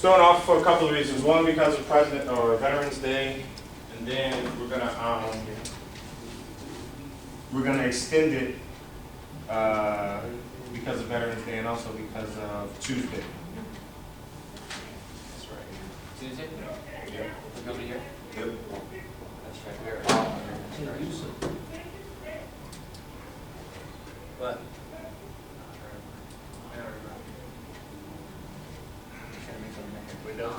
throwing off for a couple of reasons. One, because of President or Veterans Day, and then we're gonna extend it because of Veterans Day and also because of Tuesday. That's right. Tuesday? Yeah. Look over here. Yep. That's right. We're all under construction. What? Windows.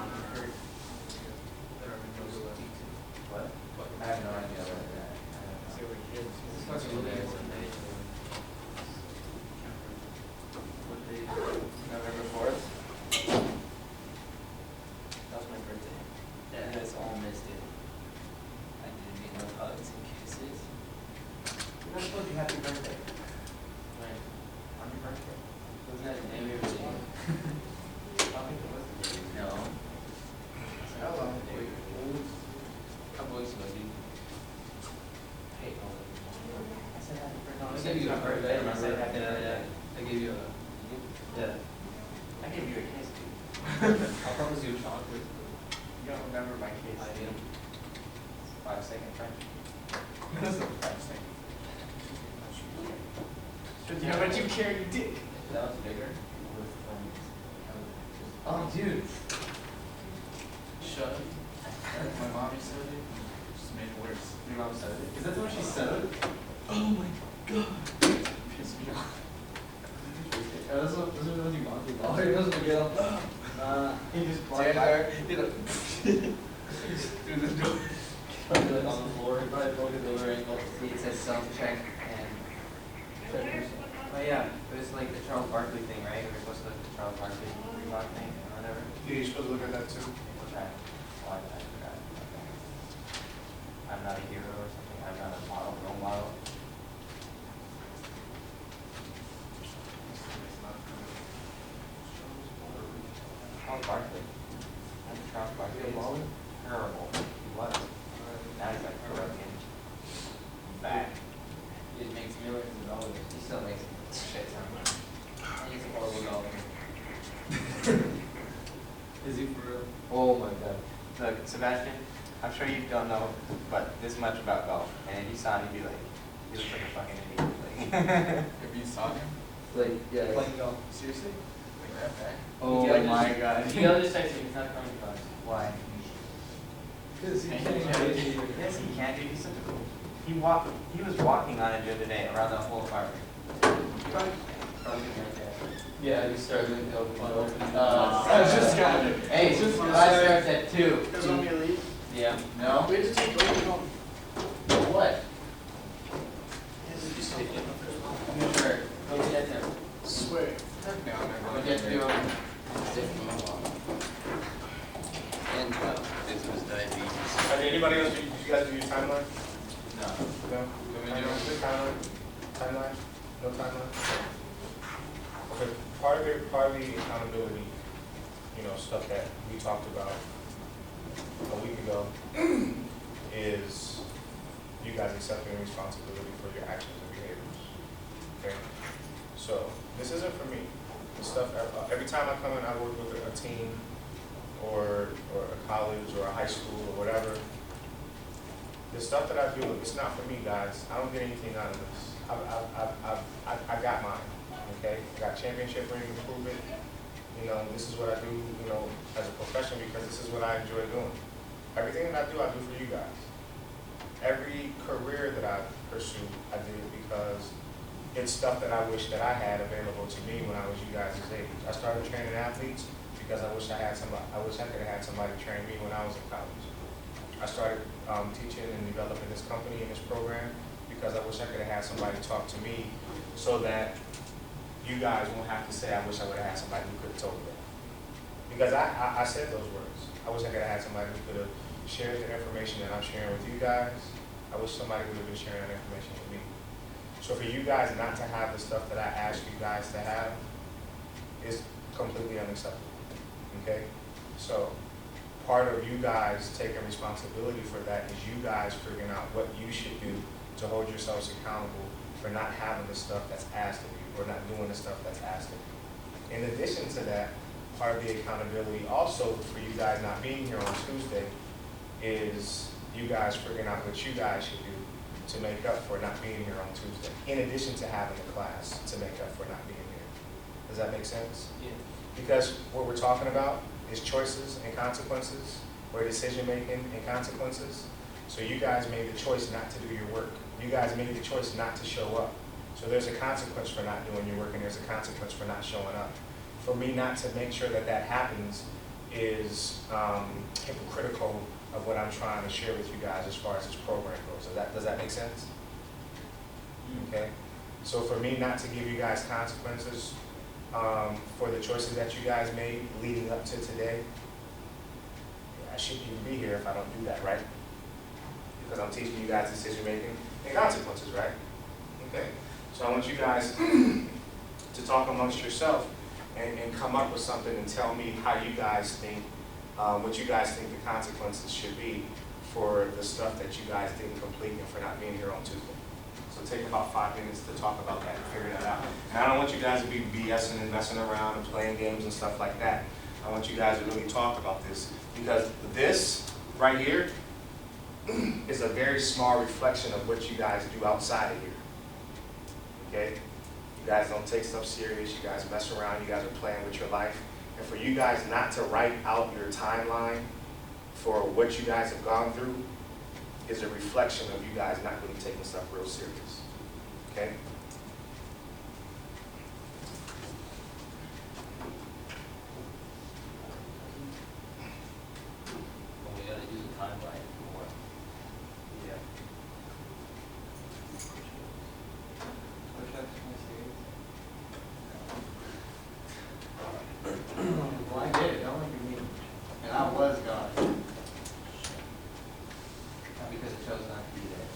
What? I have no idea what that. It's not so bad. What day? November 4th? That was my birthday. Yeah, you guys all missed it. I didn't get no hugs and kisses. You guys told you happy birthday. When? On your birthday. Wasn't that the name of your video? No. How long? A couple weeks ago, dude. Hey, I said happy birthday. I gave you a birthday. I said happy birthday. I gave you a. Yeah. I gave you a kiss, dude. I promised you a chocolate. You don't remember my kiss? I did. 5 seconds, right? That's not 5 seconds. You know what you carry, you dick. That was bigger. Oh, dude. Shut up. My mom sewed it. Just made it worse. Your mom sewed it? Is that the one she sewed? Oh my god. Pissed me off. Oh, those are the ones you mom did. Oh, he doesn't get up. He just blocked her. He did through the door. On the floor. He probably broke his lower ankle. See, it says self-check and... Oh yeah, it was like the Charles Barkley thing, right? We were supposed to look at the Charles Barkley Reebok thing or whatever. Yeah, you're supposed to look at that too. Okay. Well, I forgot. Okay. I'm not a hero or something. I'm not a model, role model. Charles Barkley. Charles Barkley is terrible. He was. Now he's like broken. Back. He makes millions of dollars. He still makes shit ton of money. He's a horrible dollar. Is he for real? Oh my god. Look, Sebastian, I'm sure you don't know but this much about golf. And if you saw him, you'd be like, he looks like a fucking idiot. Like, If you saw him, like yeah. playing golf, seriously? Like that bad? Oh my god. You know this section, he's not coming to us. Why? Because he Yes, can't. he can, dude. He's such a cool. He was walking on it the other day around the whole apartment. Yeah, I just started with the open. I just got it. Hey, class starts at 2. Because when we leave? Yeah. No? We just take going home. What? Sure. Go get them. Swear. Go get them. And this was diabetes. Anybody else? Did you guys do your timeline? No. No? Timeline? No timeline? Okay, part of the accountability, stuff that we talked about a week ago is you guys accepting responsibility for your actions and behaviors. Okay? So, this isn't for me. This stuff, every time I come in, I work with a team or a college or a high school or whatever. The stuff that I do, it's not for me, guys. I don't get anything out of this. I got mine, okay? I got championship ring to prove it. This is what I do, as a profession because this is what I enjoy doing. Everything that I do for you guys. Every career that I pursue, I do it because it's stuff that I wish that I had available to me when I was you guys' age. I started training athletes because I wish I could have had somebody train me when I was in college. I started teaching and developing this company and this program because I wish I could have had somebody talk to me so that you guys won't have to say, I wish I would have had somebody who could have told me that. Because I said those words. I wish I could have had somebody who could have shared the information that I'm sharing with you guys. I wish somebody would have been sharing that information with me. So for you guys not to have the stuff that I asked you guys to have is completely unacceptable, okay? So part of you guys taking responsibility for that is you guys figuring out what you should do to hold yourselves accountable for not having the stuff that's asked of you or not doing the stuff that's asked of you. In addition to that, part of the accountability also for you guys not being here on Tuesday is you guys figuring out what you guys should do to make up for not being here on Tuesday, in addition to having the class to make up for not being here. Does that make sense? Yeah. Because what we're talking about is choices and consequences, or decision-making and consequences. So you guys made the choice not to do your work. You guys made the choice not to show up. So there's a consequence for not doing your work, and there's a consequence for not showing up. For me not to make sure that that happens is hypocritical of what I'm trying to share with you guys as far as this program goes. Does that make sense? Okay. So for me not to give you guys consequences for the choices that you guys made leading up to today, I shouldn't even be here if I don't do that, right? Because I'm teaching you guys decision making and consequences, right? Okay. So I want you guys to talk amongst yourself and come up with something and tell me how you guys think, what you guys think the consequences should be for the stuff that you guys didn't complete and for not being here on Tuesday. So take about 5 minutes to talk about that and figure that out. And I don't want you guys to be BSing and messing around and playing games and stuff like that. I want you guys to really talk about this, because this right here is a very small reflection of what you guys do outside of here. Okay? You guys don't take stuff serious, you guys mess around, you guys are playing with your life. And for you guys not to write out your timeline for what you guys have gone through is a reflection of you guys not really taking stuff real serious. Okay? Well, we gotta do the timeline for what? Yeah. Well, I did it, don't look at me. And I was gone. Not because it chose not to be there.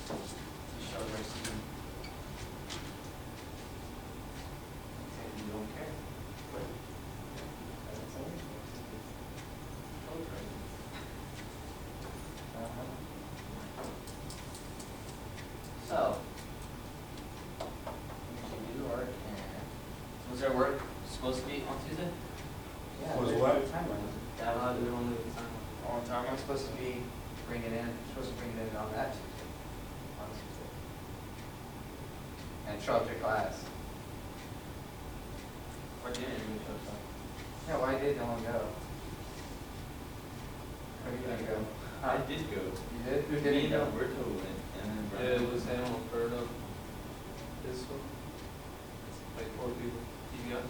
Just showed my student. Said you don't care. But that's all right. Told you right. So, we should do work and. Was there work supposed to be on Tuesday? Yeah, Was there's what? no timeline. That was, we don't leave the time. On time, I'm supposed to be bringing in, supposed to bring it in on that Tuesday. On Tuesday. And show up to class. Or didn't even show up? Yeah, why did no one go? Where did you go? I did go. You did? Who Me didn't and go? Alberto went, and then Yeah, it was him, Alberto, this one, like 4 people, you got?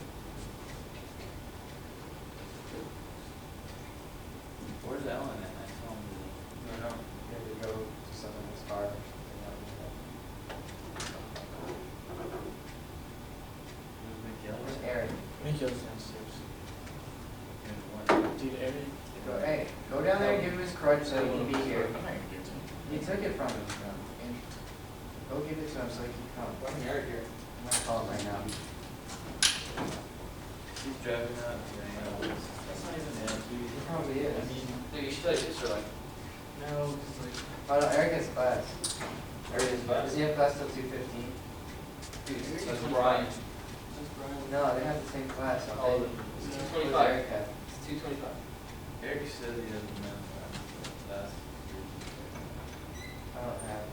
Where's Ellen at? I saw him. No, no, you had to go to someone's car. Where's Aaron? Dude, every. Go, hey, go down there and give him his crutch so he can be here. I'm not gonna give it to him. You took it from him, and go give it to him so he can come. Bring Eric here. I'm gonna call him right now. He's driving up. That's not even an He probably is. Dude, you should tell your sister, like, No, cause like. Oh, no, Eric has class. Eric is Does he have class till 2:15? Dude, that's Brian. No, they have the same class. don't Oh, they? it's What does 2:25. Eric have? It's 2:25. Eric says he doesn't know. That's. I don't have.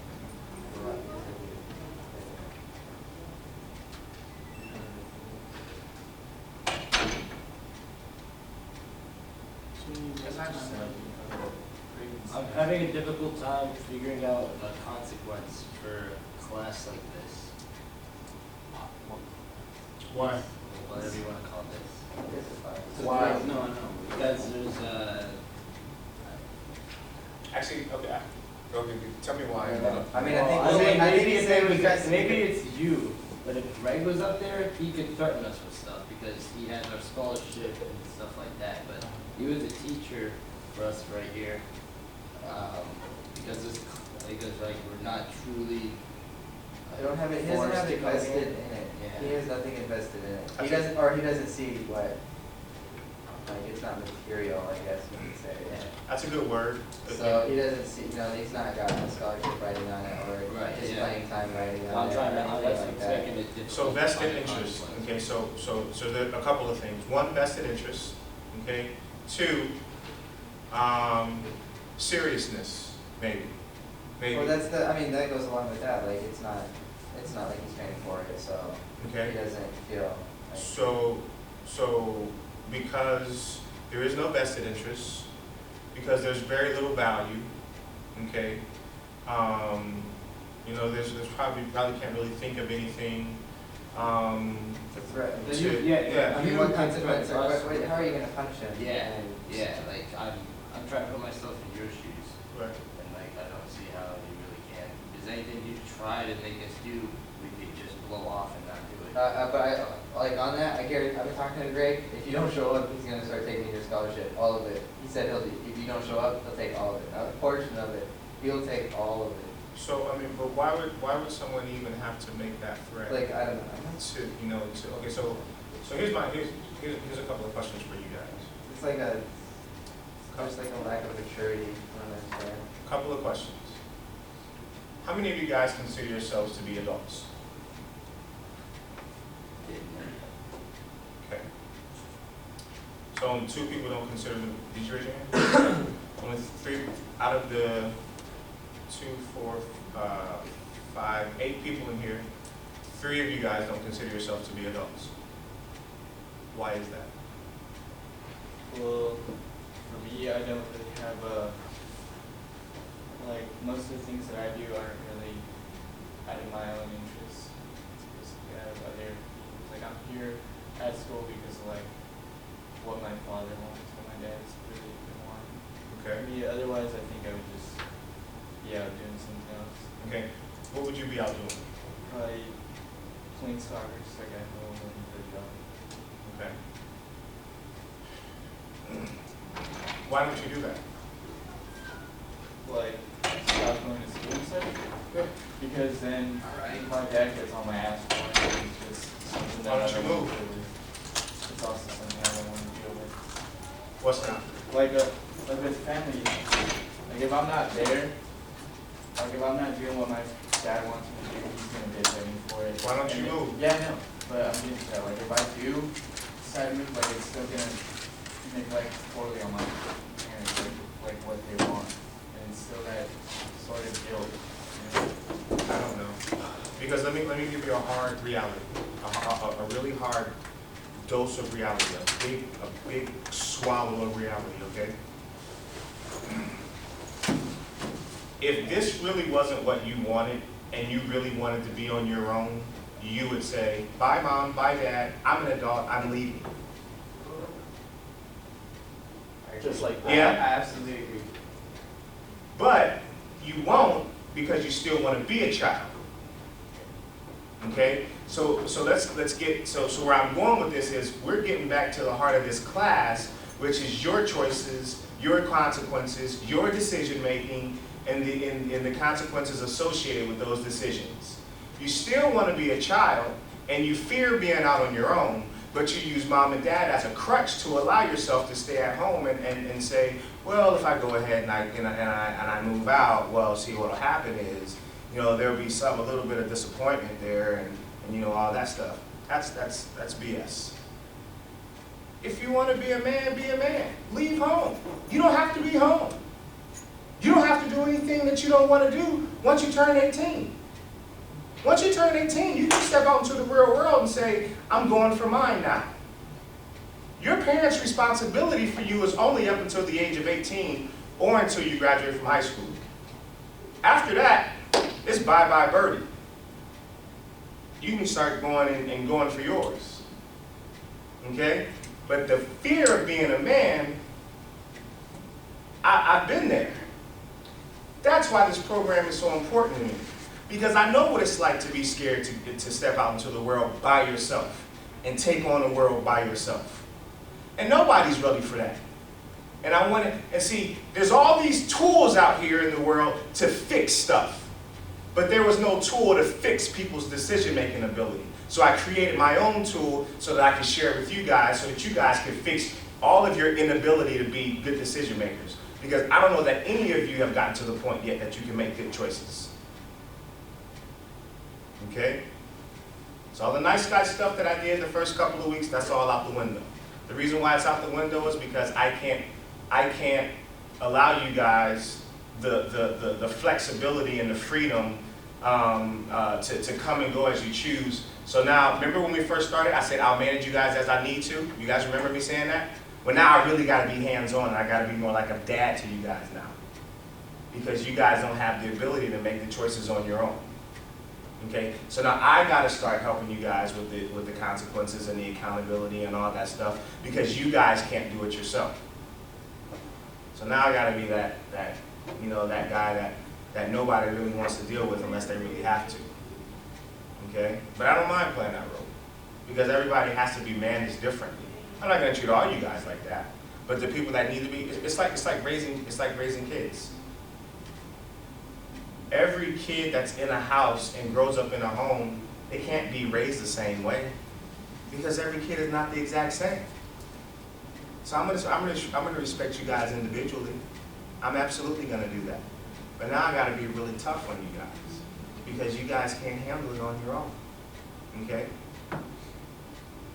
I'm having a difficult time figuring out a consequence for a class like this. Why? Whatever you want to call this. Why? No, because there's Actually, okay, okay, tell me why. I mean, I think, well, I think maybe he's if saying it was, because. maybe it's you, but if Greg was up there, he could threaten us with stuff because he has our scholarship and stuff like that. But he was a teacher for us right here, because like we're not truly. I don't have it, he doesn't have forced to come invested in. in it. Yeah. He has nothing invested in it. I He think- doesn't, or he doesn't see what. like, it's not material, I guess you could say. That's a good word. So he doesn't see, he's not got a scholarship writing on it, or Right, his yeah. playing time writing on I'm it, trying or to, anything that's like what's that. making it difficult. So to vested find interest, conflicts. okay, so there are a couple of things. One, vested interest, okay? Two, seriousness, maybe. Well, that's that goes along with that, like, it's not like he's paying for it, so Okay. he doesn't feel like. So because there is no vested interest, because there's very little value, okay? There's probably can't really think of anything, To threaten. Yeah. I mean, what consequence, how are you gonna punish him? Yeah, And- yeah, like, I'm trying to put myself in your shoes, Right. and like, I don't see how you really can. Is anything you try to make us do, we could just blow off and not do it? But on that, I've been talking to Greg, if you don't show up, he's gonna start taking your scholarship, all of it. He said if you don't show up, he'll take all of it, not a portion of it, he'll take all of it. So, but why would someone even have to make that threat? Like, I don't know, Okay, so here's a couple of questions for you guys. it's like just like a lack of maturity, I don't understand. Couple of questions. How many of you guys consider yourselves to be adults? Okay. So only 2 people don't consider them. Did you raise your hand? Only 3 out of the 2, 4, 5, 8 people in here. 3 of you guys don't consider yourselves to be adults. Why is that? Well, for me, I don't really have like, most of the things that I do aren't really out of my own interests. It's basically out of other, like, I'm here at school because of, like, what my father wants, what my dad's really been wanting. Okay. For me, otherwise, I think I would just be out doing something else. Okay. What would you be out doing? Probably playing soccer, just like at home, looking for a job. Okay. Why don't you do that? Like, stop going to school and stuff. Because then my dad gets on my ass for it, and it's just something that Why don't I you don't move? want to deal with. It's also something I don't want to deal with. What's that? Like with family, like if I'm not there, like if I'm not doing what my dad wants me to do, he's gonna bitch at me for it. Why don't you And move? Yeah, I know, but I'm getting to that. Like if I do decide to move, like it's still gonna neglect totally on my parents, like what they want, and it's still that sort of guilt. I don't know. Because let me give you a hard reality, a really hard dose of reality, a big swallow of reality, okay? If this really wasn't what you wanted, and you really wanted to be on your own, you would say, bye mom, bye dad, I'm an adult, I'm leaving. Just like Yeah. I absolutely agree. But you won't because you still want to be a child. Okay? So let's get so where I'm going with this is we're getting back to the heart of this class, which is your choices, your consequences, your decision making, and the consequences associated with those decisions. You still want to be a child, and you fear being out on your own, but you use mom and dad as a crutch to allow yourself to stay at home and say, well, if I go ahead and I move out, well, see what'll happen is, there'll be a little bit of disappointment there and all that stuff. That's BS. If you want to be a man, be a man. Leave home. You don't have to be home. You don't have to do anything that you don't want to do once you turn 18. Once you turn 18, you can step out into the real world and say, I'm going for mine now. Your parents' responsibility for you is only up until the age of 18 or until you graduate from high school. After that, it's bye-bye birdie. You can start going and going for yours. Okay? But the fear of being a man, I've been there. That's why this program is so important to me. Because I know what it's like to be scared to step out into the world by yourself and take on the world by yourself. And nobody's ready for that. And see, there's all these tools out here in the world to fix stuff. But there was no tool to fix people's decision-making ability. So I created my own tool so that I can share it with you guys so that you guys can fix all of your inability to be good decision makers. Because I don't know that any of you have gotten to the point yet that you can make good choices. Okay? So all the nice guy stuff that I did the first couple of weeks, that's all out the window. The reason why it's out the window is because I can't allow you guys the flexibility and the freedom to come and go as you choose. So now, remember when we first started, I said I'll manage you guys as I need to? You guys remember me saying that? Well, now I really got to be hands-on, and I got to be more like a dad to you guys now. Because you guys don't have the ability to make the choices on your own. Okay? So now I got to start helping you guys with the consequences and the accountability and all that stuff, because you guys can't do it yourself. So now I got to be that guy that nobody really wants to deal with unless they really have to. Okay? But I don't mind playing that role, because everybody has to be managed differently. I'm not going to treat all you guys like that, but the people that need to be, it's like raising kids. Every kid that's in a house and grows up in a home, they can't be raised the same way, because every kid is not the exact same. So I'm gonna respect you guys individually. I'm absolutely gonna do that. But now I gotta be really tough on you guys, because you guys can't handle it on your own. Okay?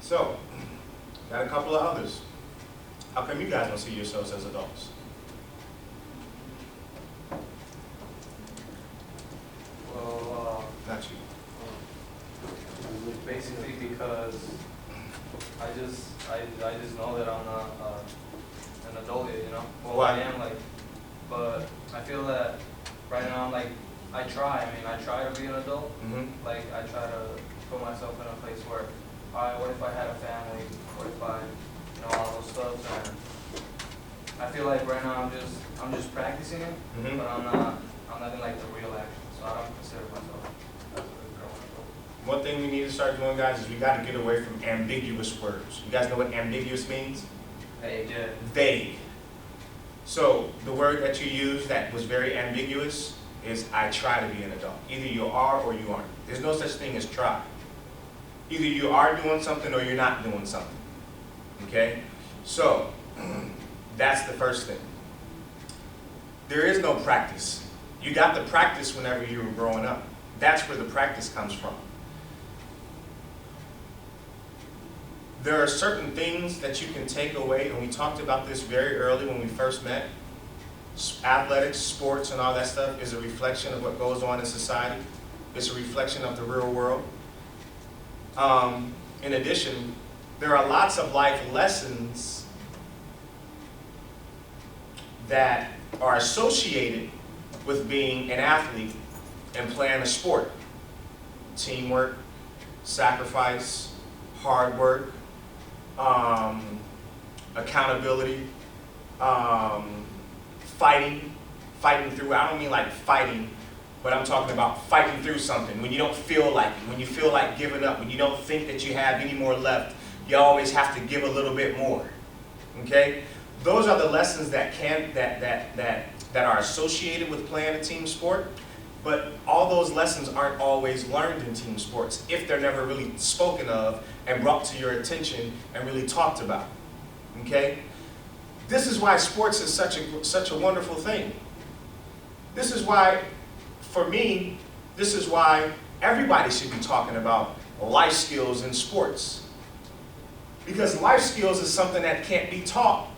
So, got a couple of others. How come you guys don't see yourselves as adults? Well, Not you. basically because I just know that I'm not an adult yet, you know. Well, Why? I am but I feel that right now I'm I try to be an adult. Mm-hmm. Like I try to put myself in a place where, what if I had a family? What if I, all those stuff? And I feel like right now I'm just practicing it, Mm-hmm. but I'm not in the real action. So I don't consider myself as a grown adult. One thing we need to start doing, guys, is we got to get away from ambiguous words. You guys know what ambiguous means? Hey, Yeah. Vague. So the word that you used that was very ambiguous is I try to be an adult. Either you are or you aren't. There's no such thing as try. Either you are doing something or you're not doing something. Okay? So that's the first thing. There is no practice. You got the practice whenever you were growing up. That's where the practice comes from. There are certain things that you can take away, and we talked about this very early when we first met. Athletics, sports, and all that stuff is a reflection of what goes on in society. It's a reflection of the real world. In addition, there are lots of life lessons that are associated with being an athlete and playing a sport. Teamwork, sacrifice, hard work, accountability, fighting through. I don't mean like fighting, but I'm talking about fighting through something. When you don't feel like it, when you feel like giving up, when you don't think that you have any more left, you always have to give a little bit more. Okay? Those are the lessons that are associated with playing a team sport, but all those lessons aren't always learned in team sports if they're never really spoken of and brought to your attention and really talked about. Okay? This is why sports is such a wonderful thing. This is why, for me, this is why everybody should be talking about life skills in sports. Because life skills is something that can't be taught.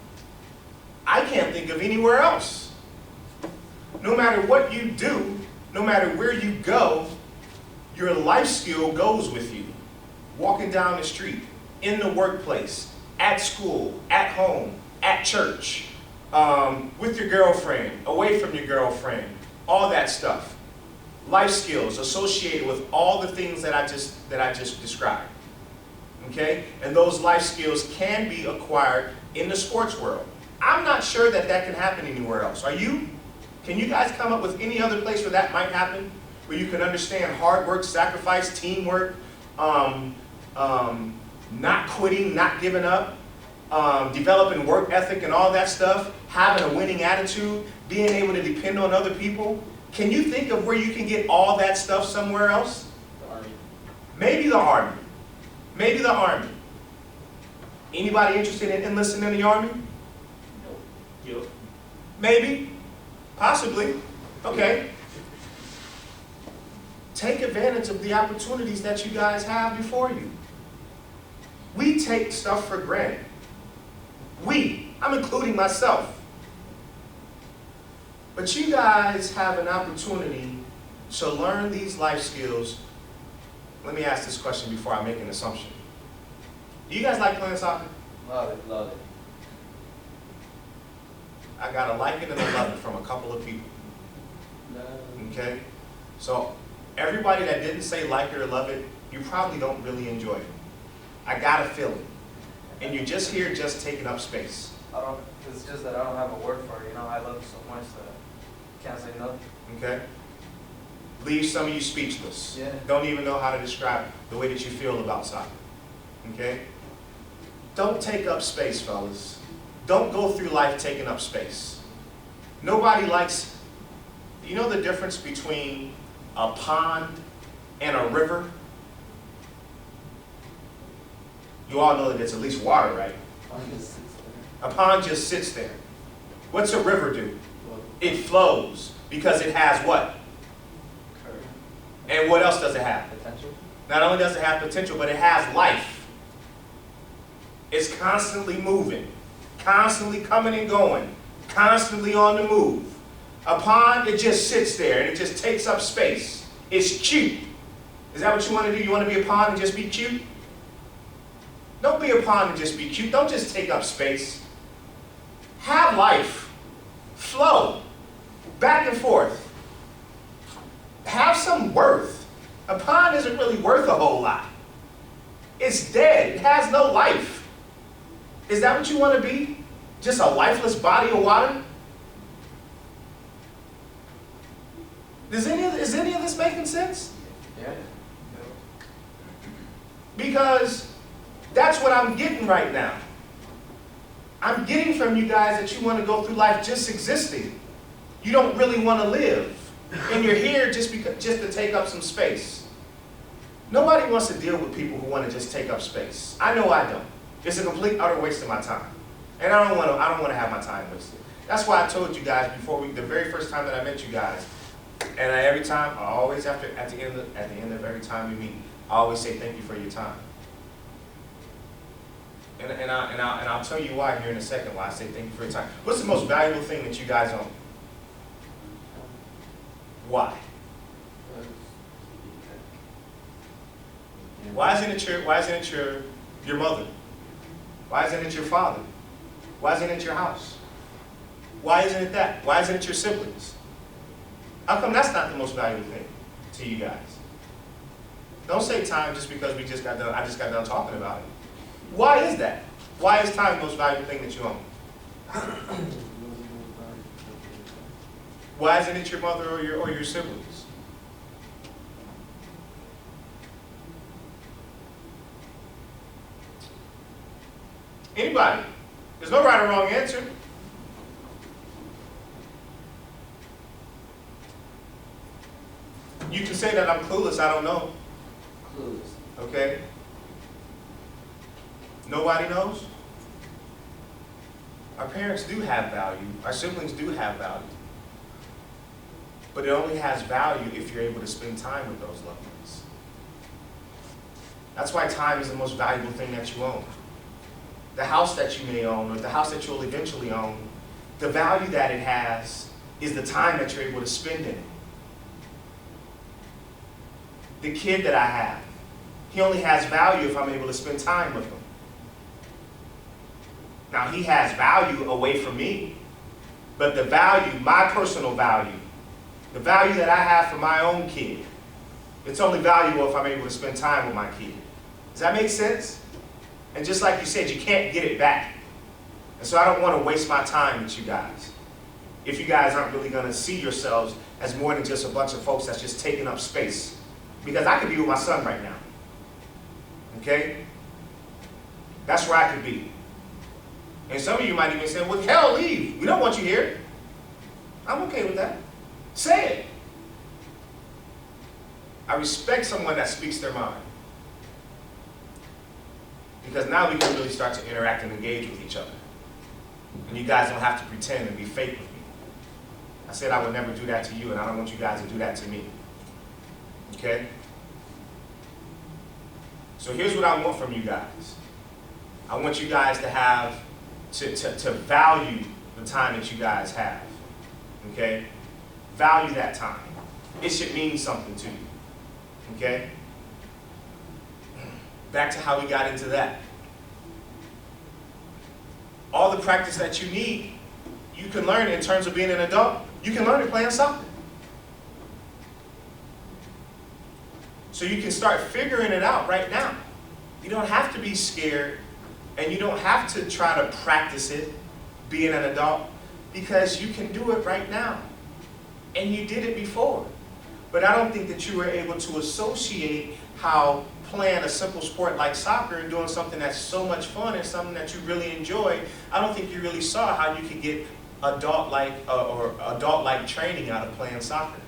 I can't think of anywhere else. No matter what you do, no matter where you go, your life skill goes with you. Walking down the street, in the workplace, at school, at home, at church, with your girlfriend, away from your girlfriend, all that stuff. Life skills associated with all the things that I just described. Okay? And those life skills can be acquired in the sports world. I'm not sure that can happen anywhere else. Are you? Can you guys come up with any other place where that might happen? Where you can understand hard work, sacrifice, teamwork, not quitting, not giving up, developing work ethic and all that stuff, having a winning attitude, being able to depend on other people? Can you think of where you can get all that stuff somewhere else? The Army. Maybe the Army. Maybe the Army. Anybody interested in enlisting in the Army? Yup. Maybe, possibly, okay. Take advantage of the opportunities that you guys have before you. We take stuff for granted. I'm including myself. But you guys have an opportunity to learn these life skills. Let me ask this question before I make an assumption. Do you guys like playing soccer? Love it, love it. I got a like it and a love it from a couple of people. Okay? So everybody that didn't say like it or love it, you probably don't really enjoy it. I got a feeling. And you're just here just taking up space. It's just that I don't have a word for it, you know, I love it so much that I can't say nothing. Okay? Leave some of you speechless. Yeah. Don't even know how to describe the way that you feel about soccer. Okay? Don't take up space, fellas. Don't go through life taking up space. Nobody likes, you know the difference between a pond and a river? You all know that it's at least water, right? A pond just sits there. What's a river do? It flows because it has what? And what else does it have? Potential? Not only does it have potential, but it has life. It's constantly moving, constantly coming and going, constantly on the move. A pond, it just sits there and it just takes up space. It's cute. Is that what you want to do? You want to be a pond and just be cute? Don't be a pond and just be cute. Don't just take up space. Have life. Flow. Back and forth. Have some worth. A pond isn't really worth a whole lot. It's dead. It has no life. Is that what you want to be? Just a lifeless body of water? Is any of this making sense? Yeah. Because that's what I'm getting right now. I'm getting from you guys that you want to go through life just existing. You don't really want to live. And you're here just to take up some space. Nobody wants to deal with people who want to just take up space. I know I don't. It's a complete utter waste of my time. And I don't want to have my time wasted. That's why I told you guys the very first time that I met you guys, and every time, I always at the end of every time we meet, I always say thank you for your time. And I'll tell you why here in a second, why I say thank you for your time. What's the most valuable thing that you guys own? Why? Why isn't it your mother? Why isn't it your father? Why isn't it your house? Why isn't it that? Why isn't it your siblings? How come that's not the most valuable thing to you guys? Don't say time just because I just got done talking about it. Why is that? Why is time the most valuable thing that you own? Why isn't it your mother or your siblings? Anybody? There's no right or wrong answer. You can say that I'm clueless, I don't know. Clueless. Okay? Nobody knows? Our parents do have value. Our siblings do have value. But it only has value if you're able to spend time with those loved ones. That's why time is the most valuable thing that you own. The house that you may own, or the house that you'll eventually own, the value that it has is the time that you're able to spend in it. The kid that I have, he only has value if I'm able to spend time with him. Now, he has value away from me, but the value, my personal value, the value that I have for my own kid, it's only valuable if I'm able to spend time with my kid. Does that make sense? And just like you said, you can't get it back. And so I don't want to waste my time with you guys. If you guys aren't really going to see yourselves as more than just a bunch of folks that's just taking up space. Because I could be with my son right now. Okay? That's where I could be. And some of you might even say, well, hell, leave. We don't want you here. I'm okay with that. Say it. I respect someone that speaks their mind. Because now we can really start to interact and engage with each other. And you guys don't have to pretend and be fake with me. I said I would never do that to you, and I don't want you guys to do that to me. Okay? So here's what I want from you guys. I want you guys to have, to value the time that you guys have. Okay? Value that time. It should mean something to you. Okay? Back to how we got into that. All the practice that you need, you can learn in terms of being an adult. You can learn it playing soccer. So you can start figuring it out right now. You don't have to be scared, and you don't have to try to practice it being an adult, because you can do it right now. And you did it before. But I don't think that you were able to associate how playing a simple sport like soccer and doing something that's so much fun and something that you really enjoy, I don't think you really saw how you could get adult-like or adult-like training out of playing soccer,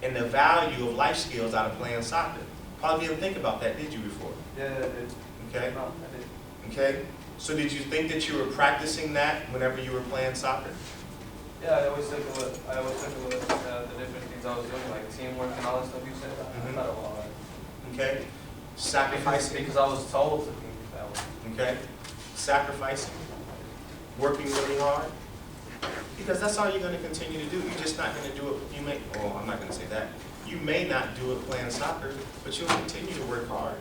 and the value of life skills out of playing soccer. Probably didn't think about that, did you, before? Yeah, I did. Okay. No, I did. Okay. So did you think that you were practicing that whenever you were playing soccer? Yeah, I always took a look. I always took a look at the different things I was doing, like teamwork and all that stuff you said. I thought about all that. Okay. Sacrificing. Because I was told to think that way. Okay. Sacrificing. Working really hard. Because that's all you're going to continue to do. You're just not going to do it. You may, well, I'm not going to say that. You may not do it playing soccer, but you'll continue to work hard.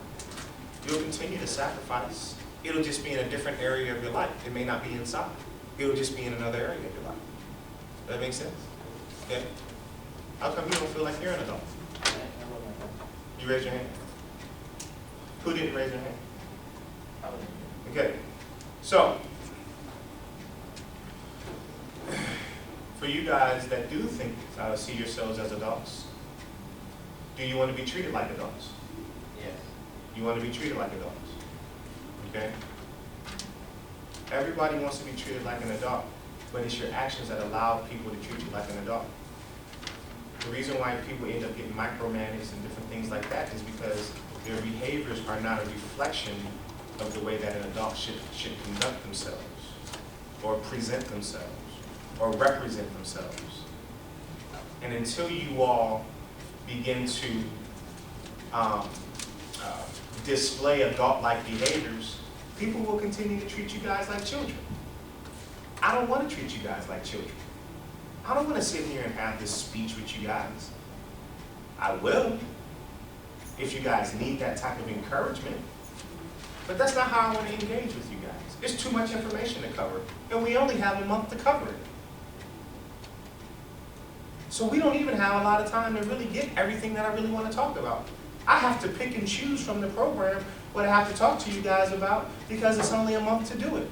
You'll continue to sacrifice. It'll just be in a different area of your life. It may not be in soccer. It'll just be in another area of your life. Does that make sense? Okay. How come you don't feel like you're an adult? You raise your hand. Who didn't raise their hand? Okay. So, for you guys that do think, see yourselves as adults, do you want to be treated like adults? Yes. You want to be treated like adults. Okay? Everybody wants to be treated like an adult, but it's your actions that allow people to treat you like an adult. The reason why people end up getting micromanaged and different things like that is because their behaviors are not a reflection of the way that an adult should conduct themselves, or present themselves, or represent themselves. And until you all begin to display adult-like behaviors, people will continue to treat you guys like children. I don't want to treat you guys like children. I don't want to sit here and have this speech with you guys. I will, if you guys need that type of encouragement. But that's not how I want to engage with you guys. It's too much information to cover, and we only have a month to cover it. So we don't even have a lot of time to really get everything that I really want to talk about. I have to pick and choose from the program what I have to talk to you guys about, because it's only a month to do it.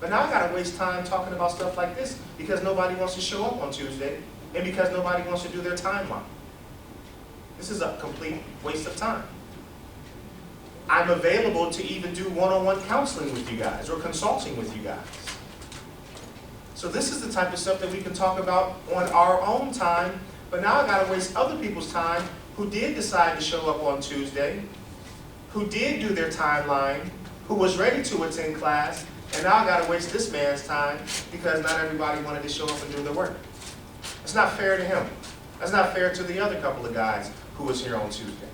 But now I gotta waste time talking about stuff like this because nobody wants to show up on Tuesday, and because nobody wants to do their timeline. This is a complete waste of time. I'm available to even do one-on-one counseling with you guys or consulting with you guys. So this is the type of stuff that we can talk about on our own time, but now I gotta waste other people's time who did decide to show up on Tuesday, who did do their timeline, who was ready to attend class, and now I gotta waste this man's time because not everybody wanted to show up and do their work. It's not fair to him. That's not fair to the other couple of guys who was here on Tuesday.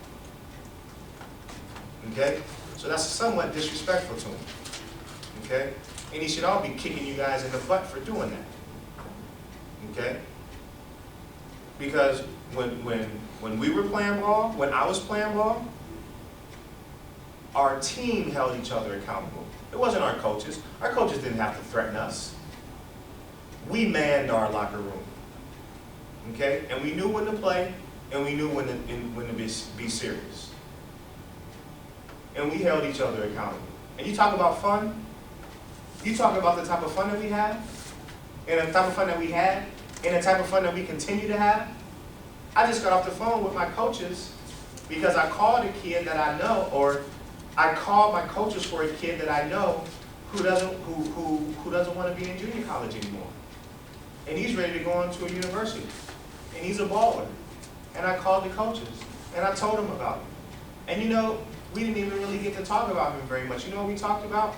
Okay? So that's somewhat disrespectful to him. Okay? And he should all be kicking you guys in the butt for doing that. Okay? Because when we were playing ball, when I was playing ball, our team held each other accountable. It wasn't our coaches. Our coaches didn't have to threaten us. We manned our locker room. Okay? And we knew when to play, and we knew when to be serious. And we held each other accountable. And you talk about fun, you talk about the type of fun that we have, and the type of fun that we had, and the type of fun that we continue to have. I just got off the phone with my coaches because I called a kid that I know, or I called my coaches for a kid that I know who doesn't want to be in junior college anymore. And he's ready to go on to a university. And he's a baller. And I called the coaches and I told them about it. And you know, we didn't even really get to talk about him very much. You know what we talked about?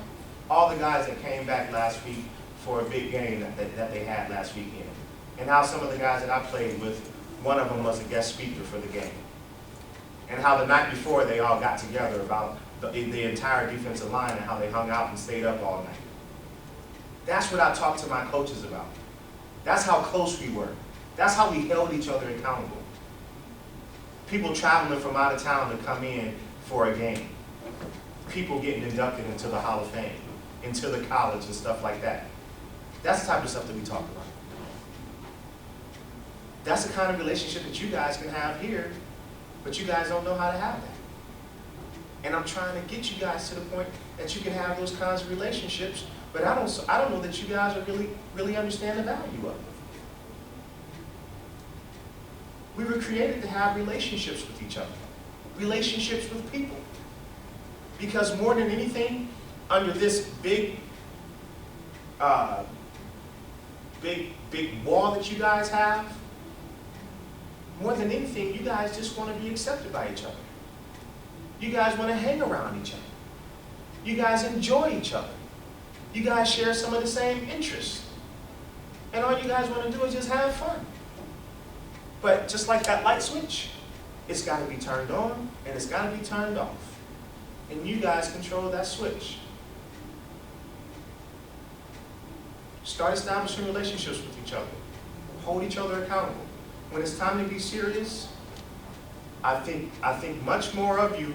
All the guys that came back last week for a big game that they had last weekend. And how some of the guys that I played with, one of them was a guest speaker for the game. And how the night before they all got together about the entire defensive line and how they hung out and stayed up all night. That's what I talked to my coaches about. That's how close we were. That's how we held each other accountable. People traveling from out of town to come in for a game. People getting inducted into the Hall of Fame, into the college and stuff like that. That's the type of stuff that we talk about. That's the kind of relationship that you guys can have here, but you guys don't know how to have that. And I'm trying to get you guys to the point that you can have those kinds of relationships, but I don't know that you guys are really understand the value of it. We were created to have relationships with each other, relationships with people. Because more than anything, under this big wall that you guys have, more than anything, you guys just want to be accepted by each other. You guys want to hang around each other. You guys enjoy each other. You guys share some of the same interests. And all you guys want to do is just have fun. But just like that light switch, it's got to be turned on and it's got to be turned off. And you guys control that switch. Start establishing relationships with each other. Hold each other accountable. When it's time to be serious, I think much more of you,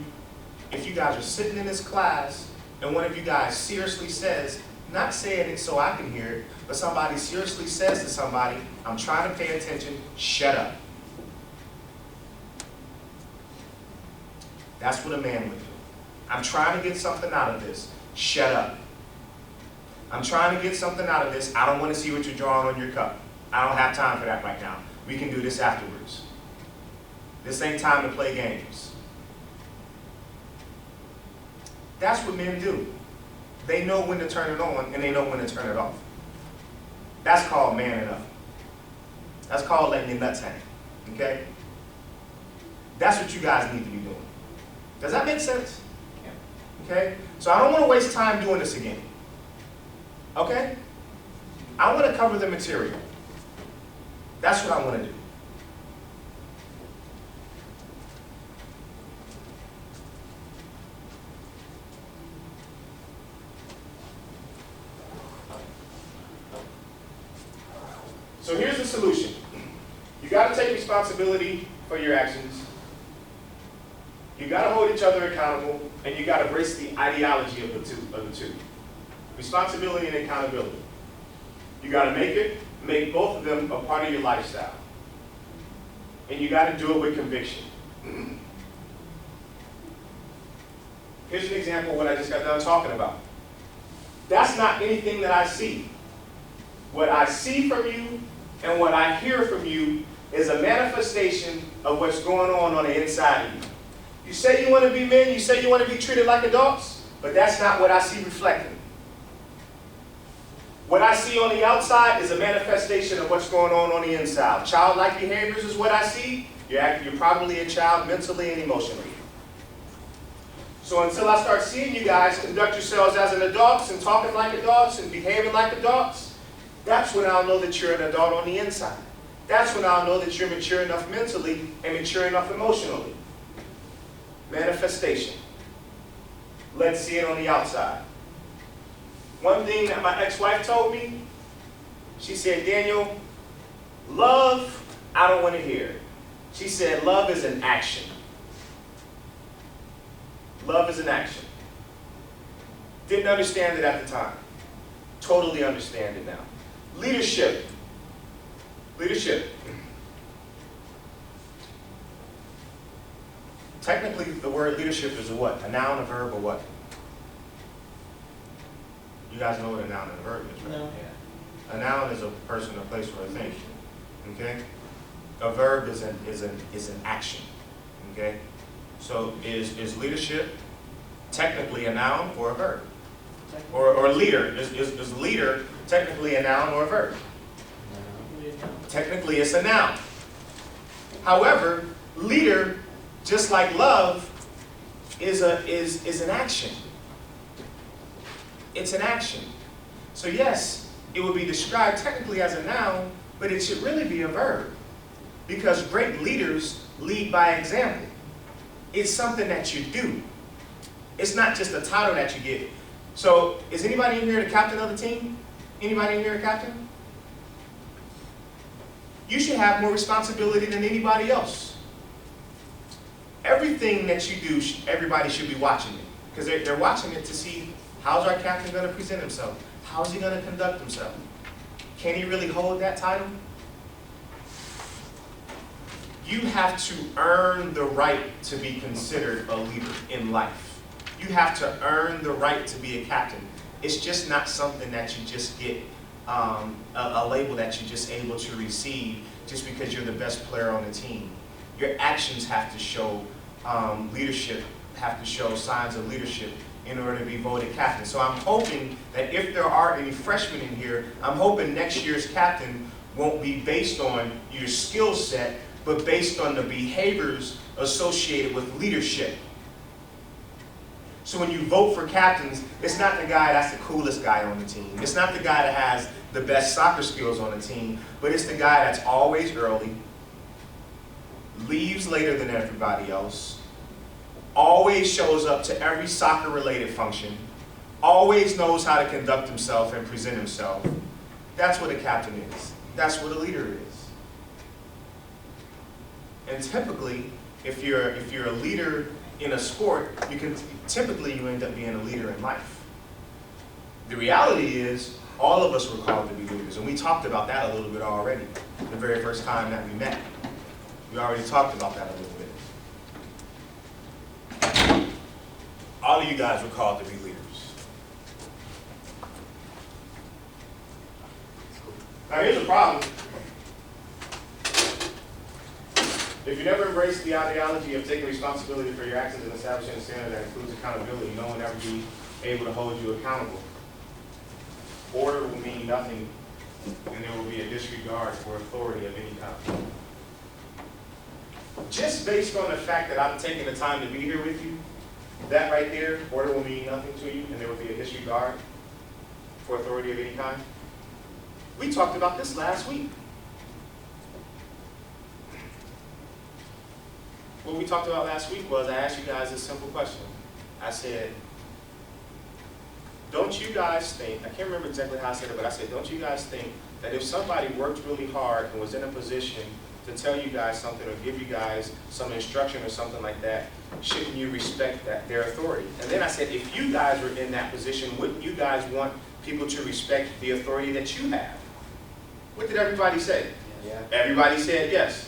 if you guys are sitting in this class and one of you guys seriously says, not saying it so I can hear it, but somebody seriously says to somebody, I'm trying to pay attention, shut up. That's what a man would do. I'm trying to get something out of this, shut up. I'm trying to get something out of this, I don't want to see what you're drawing on your cup. I don't have time for that right now. We can do this afterwards. This ain't time to play games. That's what men do. They know when to turn it on and they know when to turn it off. That's called manning up. That's called letting your nuts hang. Okay? That's what you guys need to be doing. Does that make sense? Yeah. Okay? So I don't want to waste time doing this again. Okay? I want to cover the material. That's what I want to do. So here's the solution. You got to take responsibility for your actions. You got to hold each other accountable, and you got to embrace the ideology of the two. Responsibility and accountability. You got to make both of them a part of your lifestyle. And you got to do it with conviction. Here's an example of what I just got done talking about. That's not anything that I see. What I see from you and what I hear from you is a manifestation of what's going on the inside of you. You say you want to be men, you say you want to be treated like adults, but that's not what I see reflected. What I see on the outside is a manifestation of what's going on the inside. Childlike behaviors is what I see. You're probably a child mentally and emotionally. So until I start seeing you guys conduct yourselves as an adults and talking like adults and behaving like adults, that's when I'll know that you're an adult on the inside. That's when I'll know that you're mature enough mentally and mature enough emotionally. Manifestation. Let's see it on the outside. One thing that my ex-wife told me, she said, Daniel, love, I don't want to hear. She said, love is an action. Love is an action. Didn't understand it at the time. Totally understand it now. Leadership. Leadership. Technically, the word leadership is a what? A noun, a verb, or what? You guys know what a noun and a verb is, right? No. Yeah. A noun is a person, a place, or a thing. Okay? A verb is an action. Okay? So is leadership technically a noun or a verb? Or leader. Is leader technically a noun or a verb? Technically it's a noun. However, leader, just like love, is an action. It's an action. So yes, it would be described technically as a noun, but it should really be a verb. Because great leaders lead by example. It's something that you do. It's not just a title that you get. So is anybody in here the captain of the team? Anybody in here a captain? You should have more responsibility than anybody else. Everything that you do, everybody should be watching it. Because they're watching it to see, how's our captain going to present himself? How's he going to conduct himself? Can he really hold that title? You have to earn the right to be considered a leader in life. You have to earn the right to be a captain. It's just not something that you just get, a label that you're just able to receive just because you're the best player on the team. Your actions have to show leadership, have to show signs of leadership in order to be voted captain. So I'm hoping that if there are any freshmen in here, I'm hoping next year's captain won't be based on your skill set, but based on the behaviors associated with leadership. So when you vote for captains, it's not the guy that's the coolest guy on the team. It's not the guy that has the best soccer skills on the team, but it's the guy that's always early, leaves later than everybody else, always shows up to every soccer-related function, always knows how to conduct himself and present himself. That's what a captain is. That's what a leader is. And typically, if you're a leader in a sport, typically you end up being a leader in life. The reality is, all of us were called to be leaders, and we talked about that a little bit already, the very first time that we met. We already talked about that a little bit. All of you guys were called to be leaders. Now here's the problem. If you never embrace the ideology of taking responsibility for your actions and establishing a standard that includes accountability, no one will ever be able to hold you accountable. Order will mean nothing, and there will be a disregard for authority of any kind. Just based on the fact that I'm taking the time to be here with you, that right there, order will mean nothing to you, and there will be a disregard for authority of any kind. We talked about this last week. What we talked about last week was, I asked you guys this simple question. I said, don't you guys think, I can't remember exactly how I said it, but I said, don't you guys think that if somebody worked really hard and was in a position to tell you guys something or give you guys some instruction or something like that, shouldn't you respect their authority? And then I said, if you guys were in that position, wouldn't you guys want people to respect the authority that you have? What did everybody say? Yeah. Everybody said yes.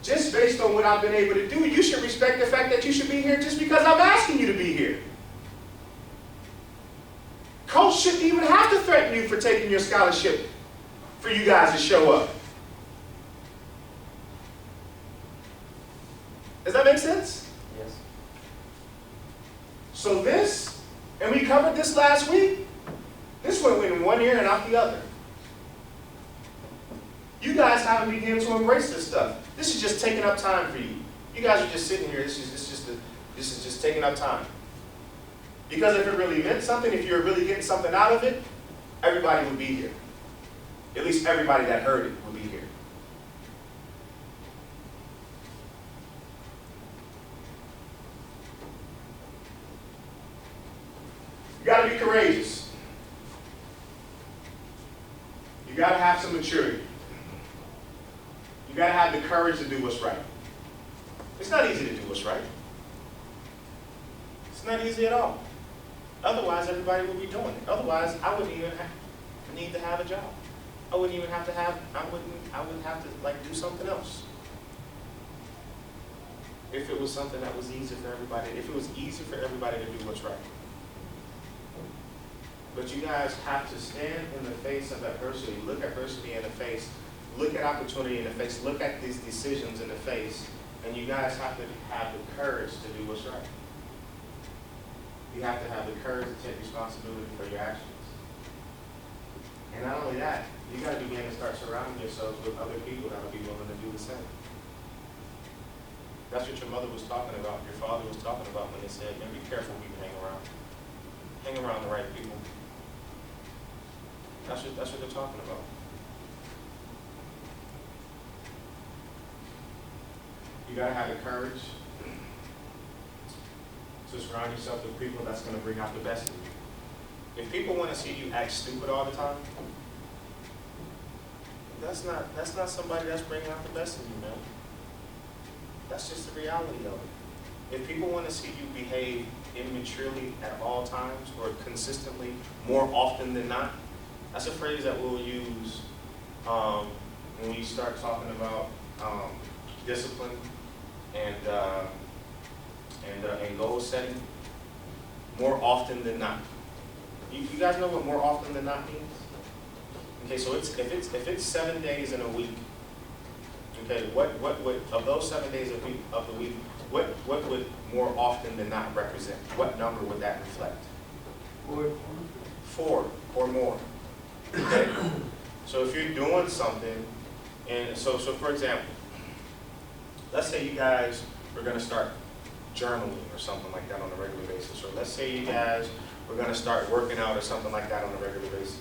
Just based on what I've been able to do, you should respect the fact that you should be here just because I'm asking you to be here. Coach shouldn't even have to threaten you for taking your scholarship for you guys to show up. Does that make sense? Yes. So this, and we covered this last week, this went in one ear and out the other. You guys haven't begun to embrace this stuff. This is just taking up time for you. You guys are just sitting here, this is just taking up time. Because if it really meant something, if you're really getting something out of it, everybody would be here. At least everybody that heard it would be here. You got to be courageous. You got to have some maturity. You got to have the courage to do what's right. It's not easy to do what's right. It's not easy at all. Otherwise, everybody would be doing it. Otherwise, I wouldn't even need to have a job. I wouldn't even have to have, I wouldn't have to do something else. If it was something that was easy for everybody, if it was easy for everybody to do what's right. But you guys have to stand in the face of adversity, look adversity in the face, look at opportunity in the face, look at these decisions in the face, and you guys have to have the courage to do what's right. You have to have the courage to take responsibility for your actions. And not only that, you got to begin to start surrounding yourselves with other people that will be willing to do the same. That's what your mother was talking about, your father was talking about when they said, man, be careful who you hang around. Hang around the right people. That's what they're talking about. You gotta have the courage to surround yourself with people that's gonna bring out the best in you. If people wanna see you act stupid all the time, that's not somebody that's bringing out the best in you, man. That's just the reality of it. If people want to see you behave immaturely at all times or consistently, more often than not, that's a phrase that we'll use when we start talking about discipline and goal setting. More often than not. You guys know what more often than not means? Okay, so if it's 7 days in a week, okay, what would of those 7 days of the week, what would more often than not represent? What number would that reflect? 4 or more. Okay? So if you're doing something, and so for example, let's say you guys are gonna start journaling or something like that on a regular basis, or let's say you guys are gonna start working out or something like that on a regular basis.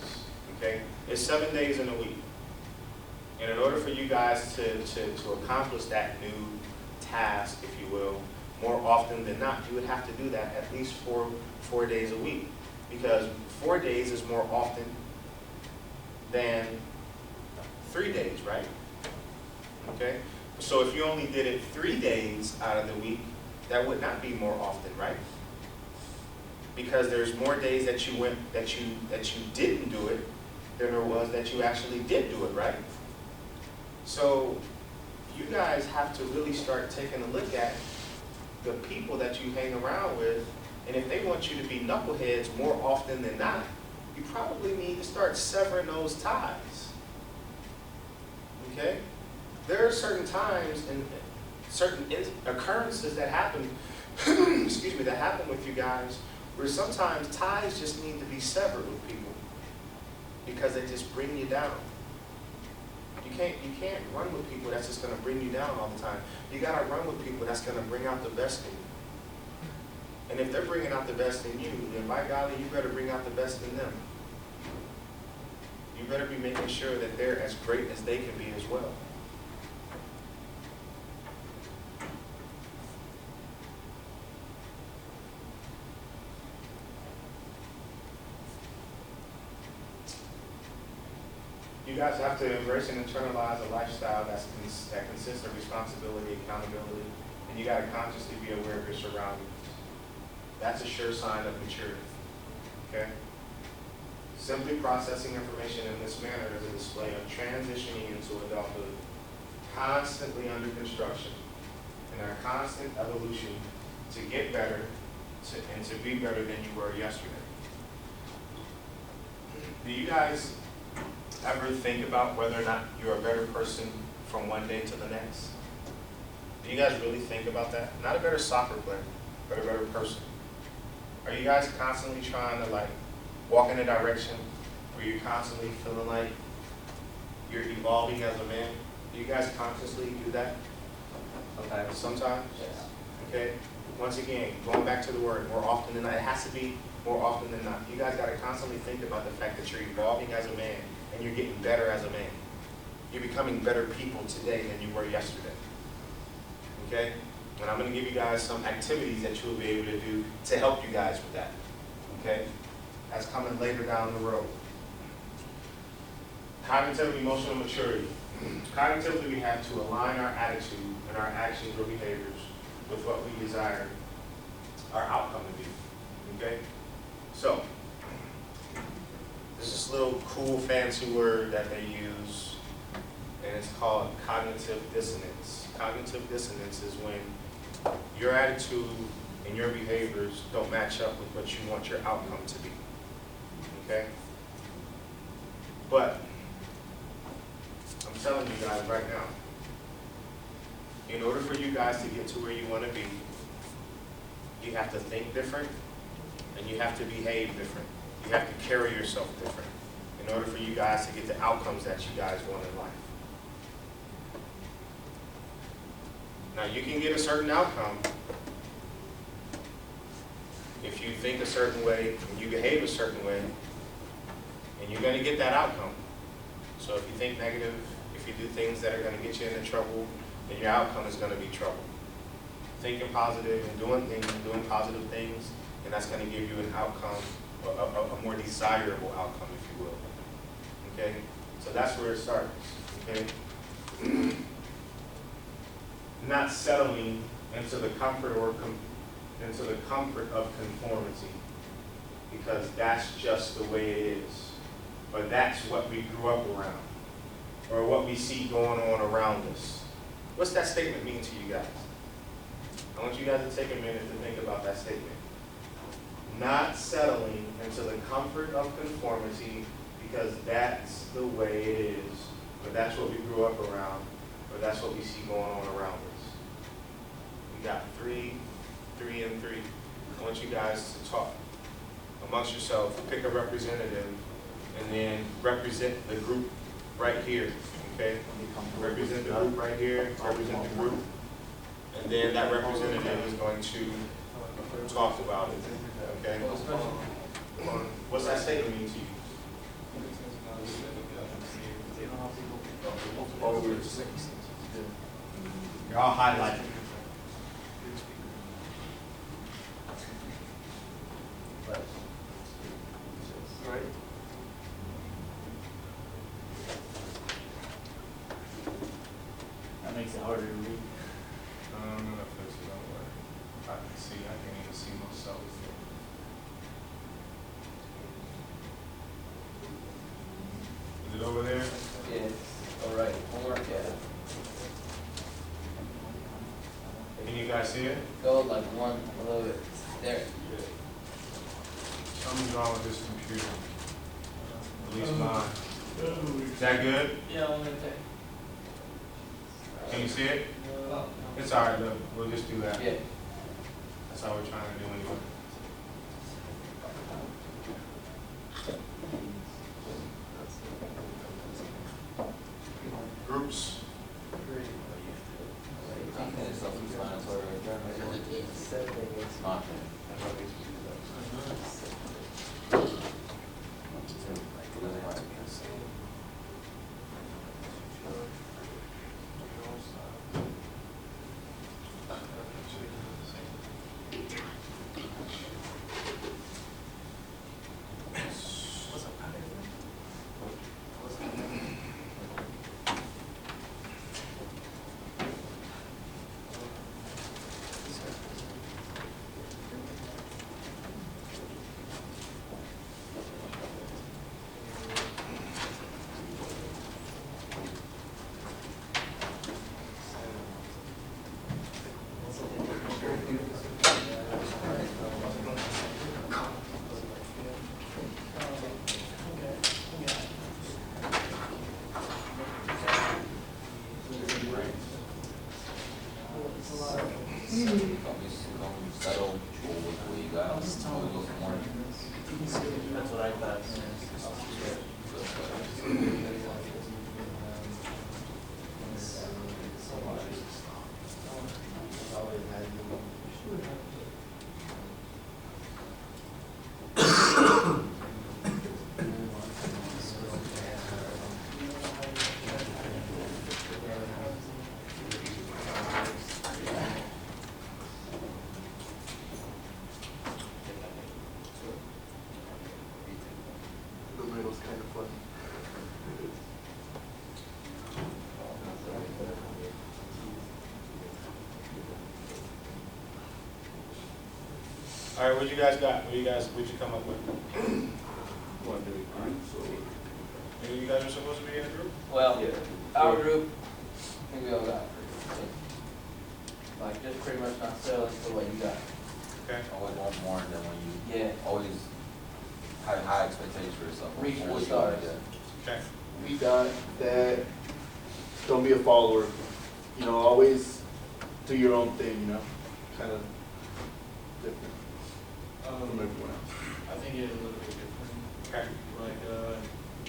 Okay? It's 7 days in a week. And in order for you guys to accomplish that new task, if you will, more often than not, you would have to do that at least four days a week. Because 4 days is more often than 3 days, right? Okay? So if you only did it 3 days out of the week, that would not be more often, right? Because there's more days that you didn't do it than there was that you actually did do it, right? So you guys have to really start taking a look at the people that you hang around with, and if they want you to be knuckleheads more often than not, you probably need to start severing those ties. Okay? There are certain times and certain occurrences that happen, excuse me, that happen with you guys, where sometimes ties just need to be severed with people because they just bring you down. You can't run with people that's just going to bring you down all the time. You got to run with people that's going to bring out the best in you. And if they're bringing out the best in you, then by golly, you better bring out the best in them. You better be making sure that they're as great as they can be as well. You guys have to embrace and internalize a lifestyle that consists of responsibility, accountability, and you got to consciously be aware of your surroundings. That's a sure sign of maturity. Okay? Simply processing information in this manner is a display of transitioning into adulthood, constantly under construction, and a constant evolution to get better and to be better than you were yesterday. Do you guys ever think about whether or not you're a better person from one day to the next? Do you guys really think about that? Not a better soccer player, but a better person. Are you guys constantly trying to walk in a direction where you're constantly feeling like you're evolving as a man? Do you guys consciously do that? Sometimes. Sometimes? Yes. Okay. Once again, going back to the word, more often than not. It has to be more often than not. You guys got to constantly think about the fact that you're evolving as a man and you're getting better as a man. You're becoming better people today than you were yesterday. Okay? And I'm going to give you guys some activities that you'll be able to do to help you guys with that. Okay? That's coming later down the road. Cognitive emotional maturity. Cognitively, we have to align our attitude and our actions or behaviors with what we desire our outcome to be. Okay? So, there's this little cool fancy word that they use, and it's called cognitive dissonance. Cognitive dissonance is when your attitude and your behaviors don't match up with what you want your outcome to be. Okay? But I'm telling you guys right now, in order for you guys to get to where you want to be, you have to think different and you have to behave different. You have to carry yourself different in order for you guys to get the outcomes that you guys want in life. Now, you can get a certain outcome if you think a certain way and you behave a certain way, and you're going to get that outcome. So if you think negative, if you do things that are going to get you into trouble, then your outcome is going to be trouble. Thinking positive and doing things, doing positive things, and that's going to give you an outcome, a more desirable outcome, if you will. Okay? So that's where it starts. Okay? Not settling into the comfort into the comfort of conformity, because that's just the way it is, or that's what we grew up around, or what we see going on around us. What's that statement mean to you guys? I want you guys to take a minute to think about that statement. Not settling into the comfort of conformity because that's the way it is, or that's what we grew up around, or that's what we see going on around us. We got three and three. I want you guys to talk amongst yourselves, pick a representative, and then represent the group right here, okay? Represent the group right here, represent the group, and then that representative is going to talk about it, okay? What's that statement mean to you? You're all highlighted. Right. That makes it harder to read. I'm gonna fix it, don't worry. I can see, I can't even see myself. Is it over there? Yeah. All right. Homework. Yeah. Can you guys see it? Go like one a little bit. There. Something's wrong with this computer. At least mine. Is that good? Yeah, I'm gonna take. Can you see it? It's all right, look, we'll just do that. Yeah. That's all we're trying to do anyway. Groups. That's what I thought. The middle's kind of funny. All right, what you guys got? What'd you come up with? Maybe you guys are supposed to be in a group? Well, our group, I think we all got. Like just pretty much not selling for what you got. Okay. Always want more than when you Yeah. always have high expectations for yourself. Reach for the Always stars. want, Okay. We got that. Don't be a follower. You know, always do your own thing. You know, kind of different from everyone else. I think it's a little bit different. Okay. Like,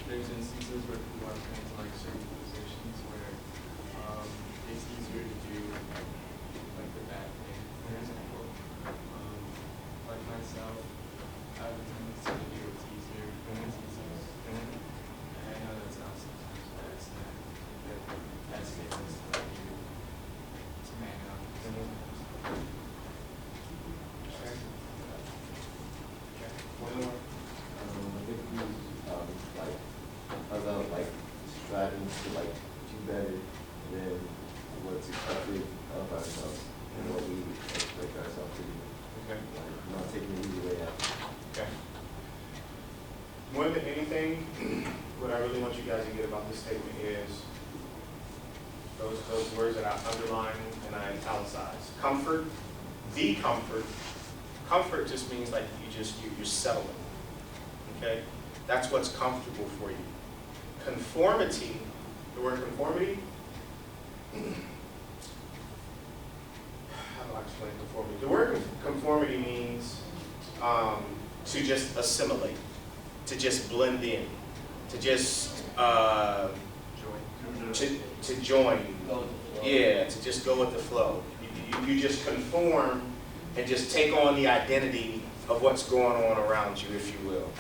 there's instances where people are put into like certain positions where it's easier to do myself, I have a tendency to be what's easier. What's easiest. And I know that sounds sometimes bad, that's the things that I do to man up. One more. I think he's, like, about, like, striving to, like, do better than what's expected of ourselves and what we expect ourselves to do. Okay. Like, not taking the easy way out. Okay. More than anything, what I really want you guys to get about this statement is those words that I underline and I italicize. Comfort, the comfort. Comfort just means like you're settling. Okay? That's what's comfortable for you. Conformity, the word conformity, how do I explain conformity? The word conformity means to just assimilate, to just blend in, to just to join. Go with the flow. Yeah, to just go with the flow. You just conform and just take on the identity of what's going on around you, if you will.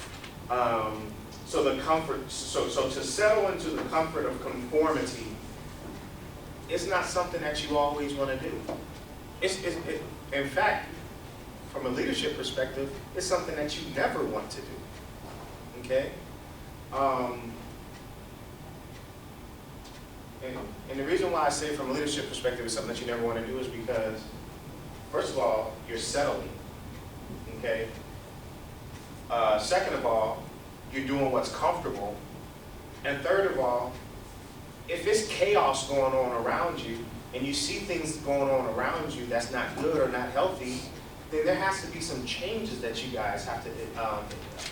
So the comfort, so to settle into the comfort of conformity, it's not something that you always want to do. In fact, from a leadership perspective, it's something that you never want to do. Okay? And the reason why I say from a leadership perspective it's something that you never want to do is because, first of all, you're settling. Okay? Second of all, you're doing what's comfortable. And third of all, if it's chaos going on around you and you see things going on around you that's not good or not healthy, then there has to be some changes that you guys have to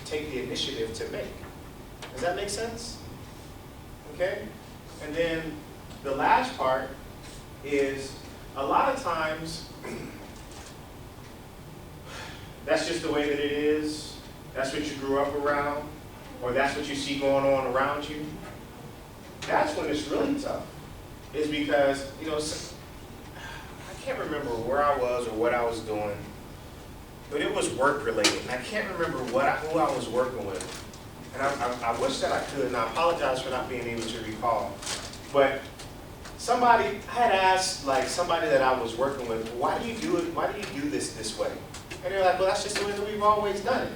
take the initiative to make. Does that make sense? Okay? And then the last part is a lot of times that's just the way that it is. That's what you grew up around, or that's what you see going on around you. That's when it's really tough. Is because, you know, I can't remember where I was or what I was doing, but it was work related. And I can't remember who I was working with. And I wish that I could, and I apologize for not being able to recall. But I had asked like somebody that I was working with, why do you do it? Why do you do this way? And they're like, well, that's just the way that we've always done it.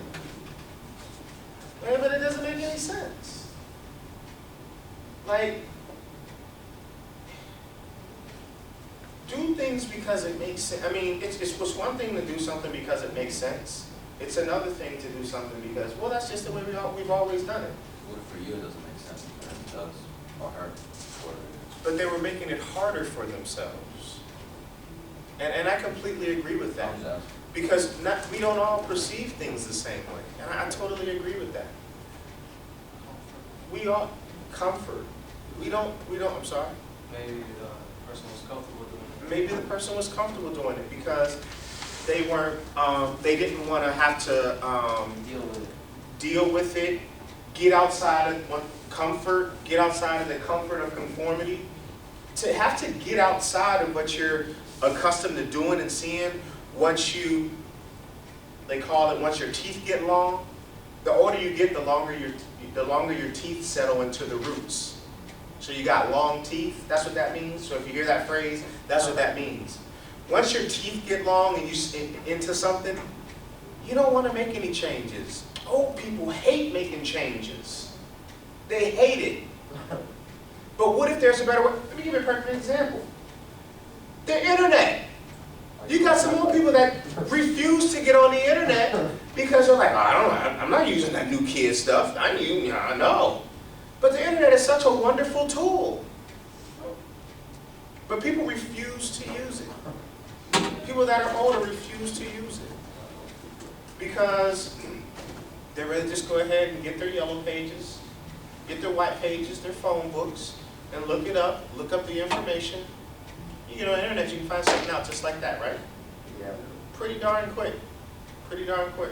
Yeah, but it doesn't make any sense. Like, do things because it makes sense. I mean, it's one thing to do something because it makes sense. It's another thing to do something because, well, that's just the way we've always done it. What if for you it doesn't make sense, and it does, or her, or But they were making it harder for themselves. And I completely agree with that. Because we don't all perceive things the same way. And I totally agree with that. We all, comfort. We don't, I'm sorry. Maybe the person was comfortable doing it. Maybe the person was comfortable doing it because they weren't, they didn't want to have to deal with it, get outside of comfort, get outside of the comfort of conformity. To have to get outside of what you're accustomed to doing and seeing, they call it once your teeth get long, the older you get, the longer your teeth settle into the roots. So you got long teeth, that's what that means. So if you hear that phrase, that's what that means. Once your teeth get long and you into something, you don't want to make any changes. Old people hate making changes. They hate it. But what if there's a better way? Let me give you a perfect example. The internet. You got some more people that refuse to get on the internet because they're like, oh, I'm not using that new kid stuff. I know. But the internet is such a wonderful tool. But people refuse to use it. People that are older refuse to use it. Because they rather just go ahead and get their yellow pages, get their white pages, their phone books, and look it up, look up the information. You get on the internet, you can find something out just like that, right? Yeah. Pretty darn quick. Pretty darn quick.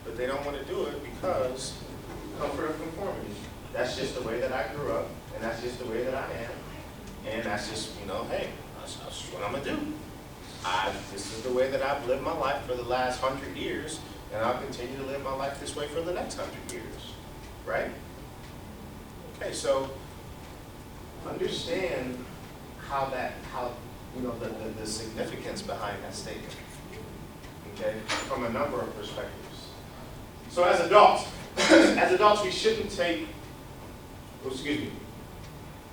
But they don't want to do it because comfort of conformity. That's just the way that I grew up, and that's just the way that I am. And that's just, hey, that's what I'm going to do. This is the way that I've lived my life for the last 100 years, And I'll continue to live my life this way for the next 100 years, right? Okay, so understand how you know, the significance behind that statement, okay, from a number of perspectives. So as adults, we shouldn't take,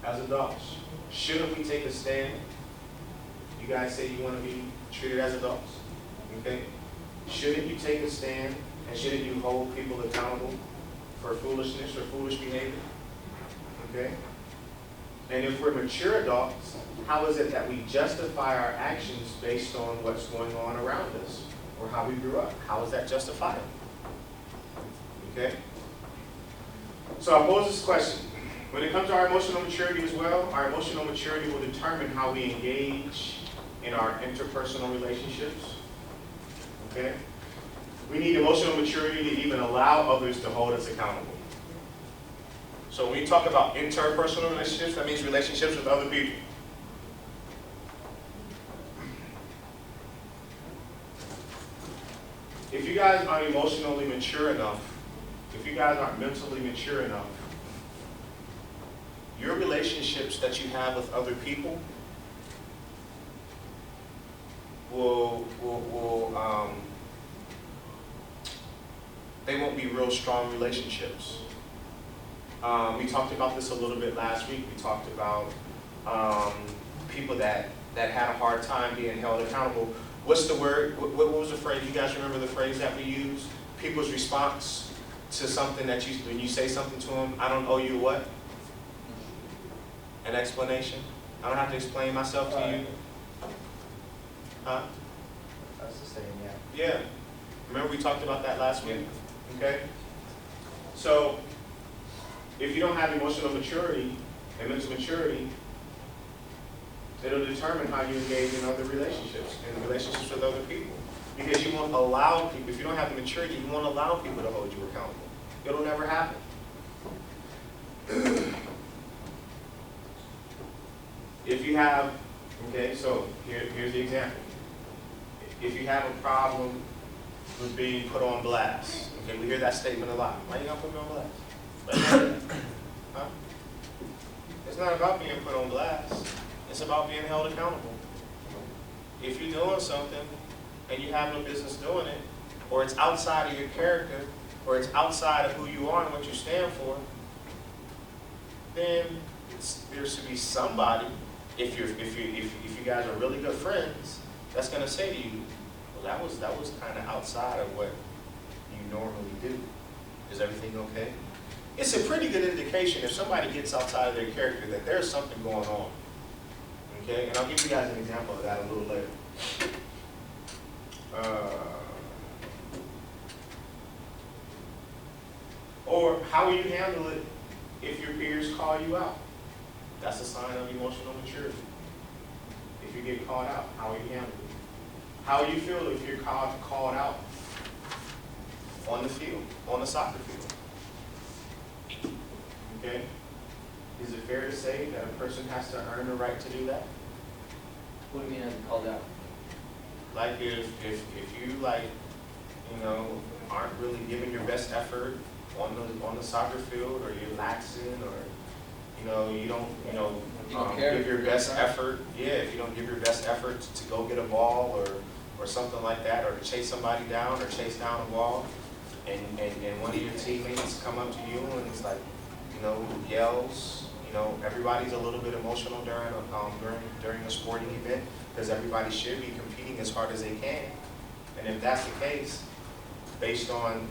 as adults, shouldn't we take a stand? You guys say you want to be treated as adults, okay? Shouldn't you take a stand, and shouldn't you hold people accountable for foolishness or foolish behavior, okay? And if we're mature adults, how is it that we justify our actions based on what's going on around us or how we grew up? How is that justifiable? Okay? So I pose this question. When it comes to our emotional maturity as well, our emotional maturity will determine how we engage in our interpersonal relationships. Okay? We need emotional maturity to even allow others to hold us accountable. So when we talk about interpersonal relationships, that means relationships with other people. If you guys aren't emotionally mature enough, if you guys aren't mentally mature enough, your relationships that you have with other people they won't be real strong relationships. We talked about this a little bit last week. We talked about people that had a hard time being held accountable. What's the word? What was the phrase? You guys remember the phrase that we use? People's response to something that when you say something to them, I don't owe you what? An explanation? I don't have to explain myself to you? Huh? That's the same, yeah. Yeah. Remember we talked about that last week? Okay? So, if you don't have emotional maturity and mental maturity, it'll determine how you engage in other relationships and relationships with other people. Because you won't allow people, if you don't have the maturity, you won't allow people to hold you accountable. It'll never happen. If you have, okay, so here's the example. If you have a problem with being put on blast, okay, we hear that statement a lot. Why you gonna put me on blast? Huh? It's not about being put on blast. It's about being held accountable. If you're doing something and you have no business doing it, or it's outside of your character, or it's outside of who you are and what you stand for, then there should be somebody, if you guys are really good friends, that's going to say to you, well, that was kind of outside of what you normally do. Is everything okay? It's a pretty good indication if somebody gets outside of their character that there's something going on. Okay, and I'll give you guys an example of that a little later. Or how will you handle it if your peers call you out? That's a sign of emotional maturity. If you get called out, how will you handle it? How will you feel if you're called out on the field, on the soccer field? Okay? Is it fair to say that a person has to earn the right to do that? What do you mean as called out? Like if you aren't really giving your best effort on the soccer field, or you're laxing, or you don't give your best effort. Yeah, if you don't give your best effort to go get a ball or something like that, or to chase somebody down or chase down a ball, and one of your teammates come up to you and it's like, yells. Everybody's a little bit emotional during a sporting event because everybody should be competing as hard as they can. And if that's the case, based on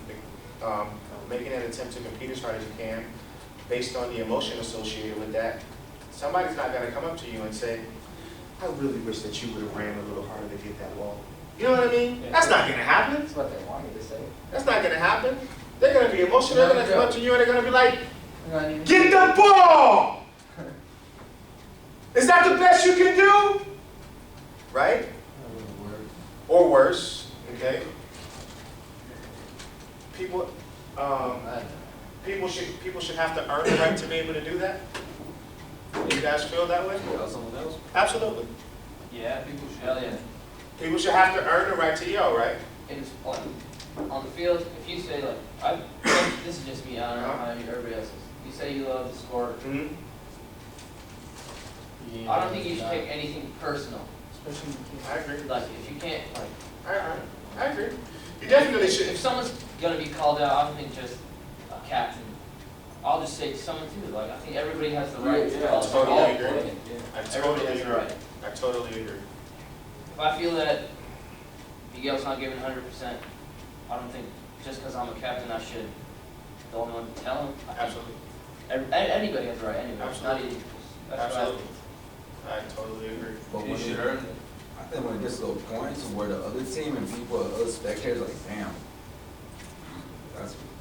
making an attempt to compete as hard as you can, based on the emotion associated with that, somebody's not going to come up to you and say, I really wish that you would have ran a little harder to get that ball. You know what I mean? Yeah. That's not going to happen. That's what they want me to say. That's not going to happen. They're going to be emotional. They're going to come up to you and they're going to be like, Get get the ball! Is that the best you can do? Right? Or worse, okay? People should have to earn the right to be able to do that. Do you guys feel that way? Tell someone else. Absolutely. Yeah, people should. Hell yeah. People should have to earn the right to yell, right? And it's fun. on the field, if you say like, this is just me, I don't know how everybody else is. You say you love the sport. Mhm. I don't think you should take anything personal. Especially in the I agree. Like, if you can't, like, I agree. You definitely should. if someone's gonna be called out, I don't think just a captain. I'll just say someone too. Like, I think everybody has the right to call totally all agree. playing. I Everybody totally has the agree. right. I totally agree. If I feel that Miguel's not giving 100%, I don't think just because I'm a captain I should the only one to tell him. I think Absolutely. anybody has the right anyway. It's not Absolutely. even. That's what I Absolutely. think. I totally agree. But You when should it, earn it. I think when it gets to a point to where the other team and people, other spectators, like, damn,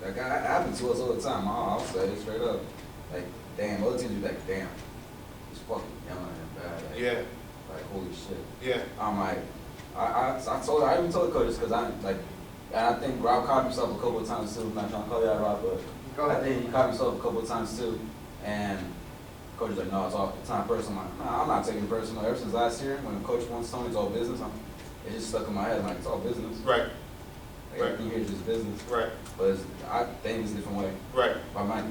that guy happens to us all the time. I'll say it straight up, like, damn, other teams be like, damn, he's fucking yelling at him bad. Like, Yeah. Like, holy shit. Yeah. I'm like, I even told the coaches because I like, and I think Rob caught himself a couple of times too. I'm not trying to call you out, Rob, but I think he caught himself a couple of times too. And coach was like, no, it's not personal. I'm like, nah, I'm not taking it personal. Ever since last year, when the coach once told me it's all business, it just stuck in my head. Like, it's all business. Right. Like, Right. everything here is just business. Right. But I think it's a different way. Right. By my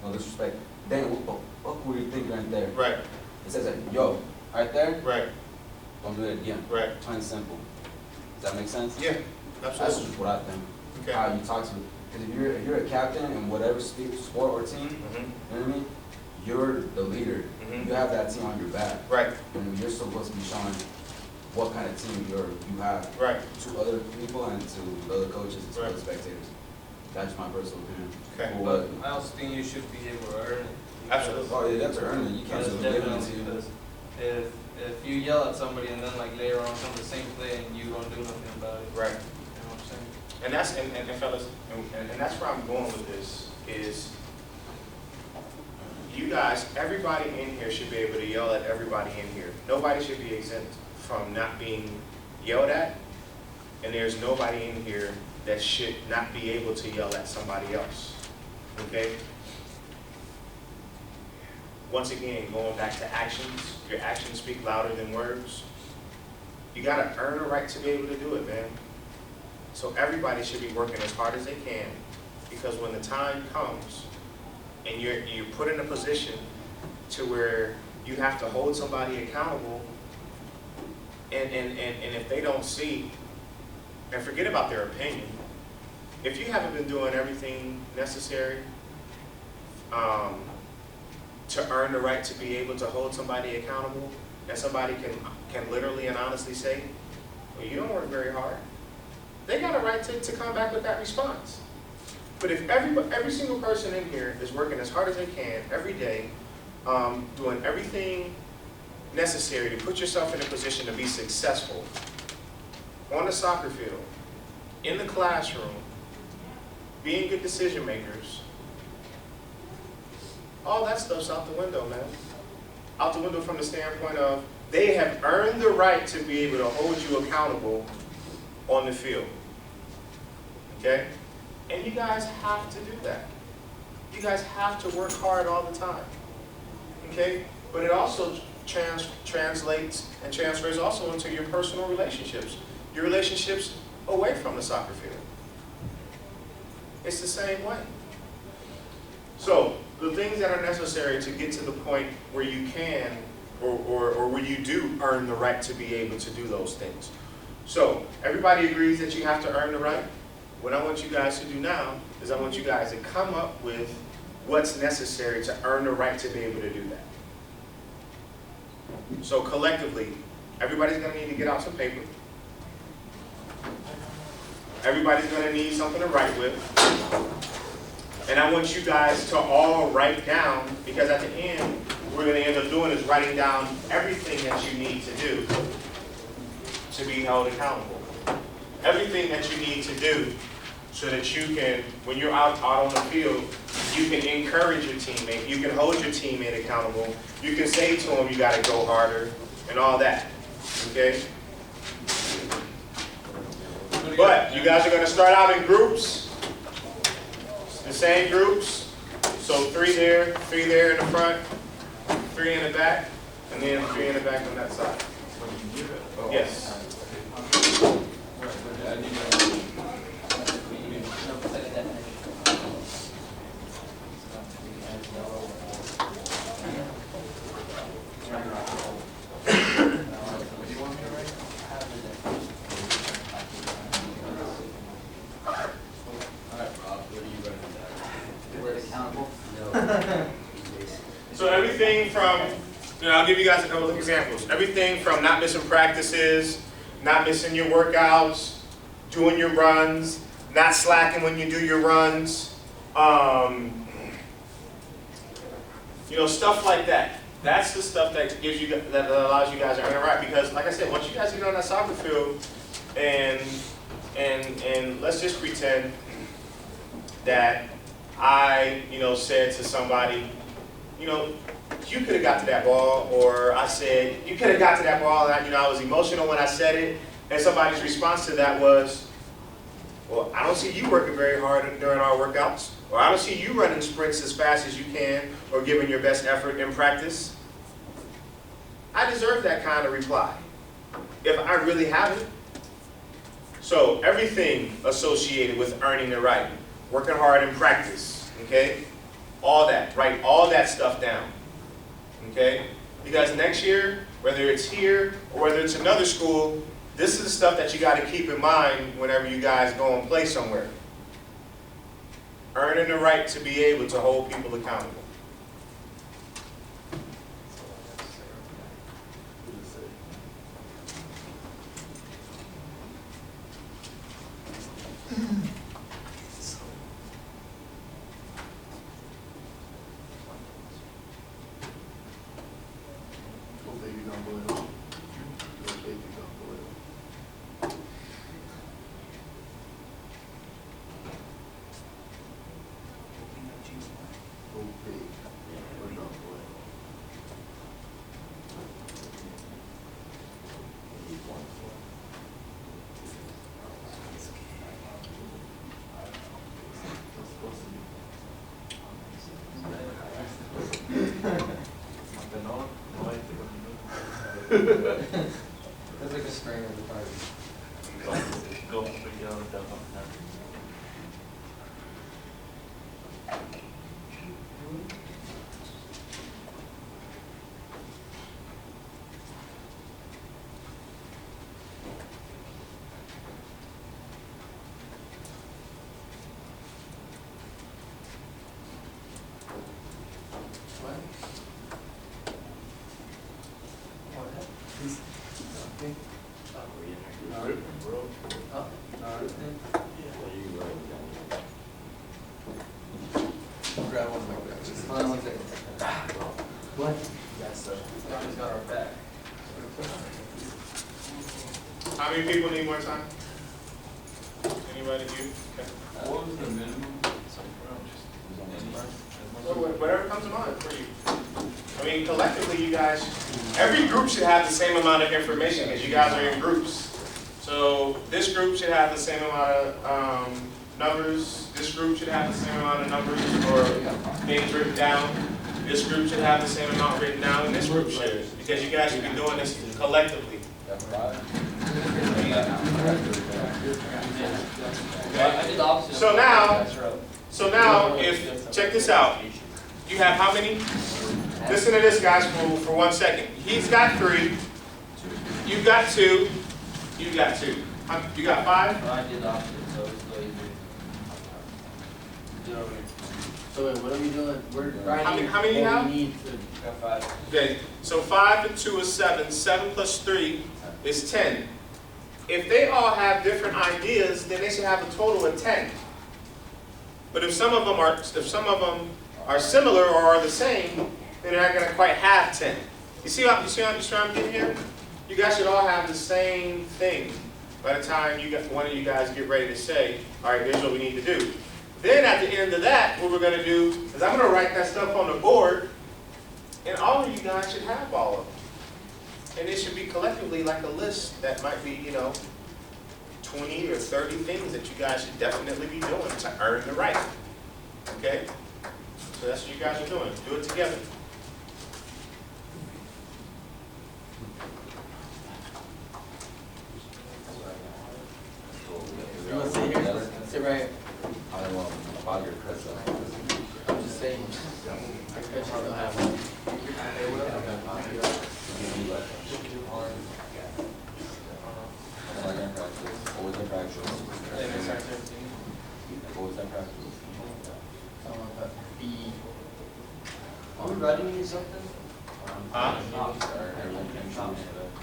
no disrespect. Dang, what were you thinking right there? Right. It says like, yo, right there, Right. don't do it again. Right. Plain and simple. Does that make sense? Yeah. That's Absolutely. just what I think. Okay. How you talk to, because if you're a captain in whatever sport or team, Mhm. you know what I mean? You're the leader. Mhm. You have that team on your back. Right. And you're supposed to be showing what kind of team you have Right. to other people and to the other coaches and to Right. other spectators. That's my personal opinion. Okay. But I also think you should be able to earn it. Absolutely. oh yeah, you have to earn it. You can't Because just give it to definitely, you. because if you yell at somebody and then like later on come the same play and you don't do nothing about it, Right. you know what I'm saying? And that's and fellas, and that's where I'm going with this is you guys, everybody in here should be able to yell at everybody in here. Nobody should be exempt from not being yelled at, and there's nobody in here that should not be able to yell at somebody else. Okay? Once again, going back to actions, your actions speak louder than words. You gotta earn a right to be able to do it, man. So everybody should be working as hard as they can, because when the time comes and you're put in a position to where you have to hold somebody accountable, and if they don't see, and forget about their opinion, if you haven't been doing everything necessary to earn the right to be able to hold somebody accountable, and somebody can literally and honestly say, well, you don't work very hard, they got a right to come back with that response. But if every single person in here is working as hard as they can every day, doing everything necessary to put yourself in a position to be successful on the soccer field, in the classroom, being good decision makers, all that stuff's out the window, man. Out the window from the standpoint of they have earned the right to be able to hold you accountable on the field. Okay? And you guys have to do that. You guys have to work hard all the time. Okay? But it also translates and transfers also into your personal relationships. Your relationships away from the soccer field. It's the same way. So, the things that are necessary to get to the point where you can or where you do earn the right to be able to do those things. So, everybody agrees that you have to earn the right? What I want you guys to do now is I want you guys to come up with what's necessary to earn the right to be able to do that. So collectively, everybody's going to need to get out some paper. Everybody's going to need something to write with. And I want you guys to all write down, because at the end, what we're going to end up doing is writing down everything that you need to do to be held accountable. Everything that you need to do so that you can, when you're out on the field, you can encourage your teammate, you can hold your teammate accountable, you can say to them you got to go harder, and all that, okay? But you guys are going to start out in groups, the same groups, so 3 there in the front, 3 in the back, and then 3 in the back on that side. Yes. everything from, I'll give you guys a couple of examples. Everything from not missing practices, not missing your workouts, doing your runs, not slacking when you do your runs, stuff like that. That's the stuff that gives you, that allows you guys to earn it right. Because, like I said, once you guys get on that soccer field, and let's just pretend that I, said to somebody, you could have got to that ball, or I said, you could have got to that ball, and I was emotional when I said it, and somebody's response to that was, well, I don't see you working very hard during our workouts, or I don't see you running sprints as fast as you can, or giving your best effort in practice. I deserve that kind of reply, if I really have it. So everything associated with earning the right, working hard in practice, okay? All that, write all that stuff down, okay? Because next year, whether it's here or whether it's another school, this is the stuff that you got to keep in mind whenever you guys go and play somewhere. Earning the right to be able to hold people accountable. That's like a string of the party. Grab one of my glasses. Hold on one second. What? Yes, sir. Johnny's got our back. How many people need more time? Anybody? You? Okay. What was the minimum? So whatever comes to mind for you. I mean, collectively, you guys, every group should have the same amount of information because you guys are in groups. So this group should have the same amount of numbers. This group should have the same amount of numbers or things written down. This group should have the same amount written down, and this group should, because you guys should be doing this collectively. I did the opposite. So now, if, check this out. You have how many? Listen to this, guys, for 1 second. He's got 3. You've got 2. You got 2. You got 5? No, I did the opposite, so it's still easier. Do it over here. So wait, what are we doing? We're writing How many you what have? we need to. Got 5. Okay, so 5 and 2 is 7. 7 plus 3 is 10. If they all have different ideas, then they should have a total of 10. But if some of them are similar or are the same, then they're not going to quite have 10. You see what I'm getting here? You guys should all have the same thing by the time one of you guys get ready to say, all right, here's what we need to do. Then at the end of that, what we're going to do is I'm going to write that stuff on the board, and all of you guys should have all of them. And it should be collectively like a list that might be, 20 or 30 things that you guys should definitely be doing to earn the right. Okay? So that's what you guys are doing. Do it together. You want to sit here? Sit right here. I don't want to bother your presence. I'm just saying. I bet you don't have one. Like in practice, always in practice. Always in practice. B. Are we writing you something? Huh?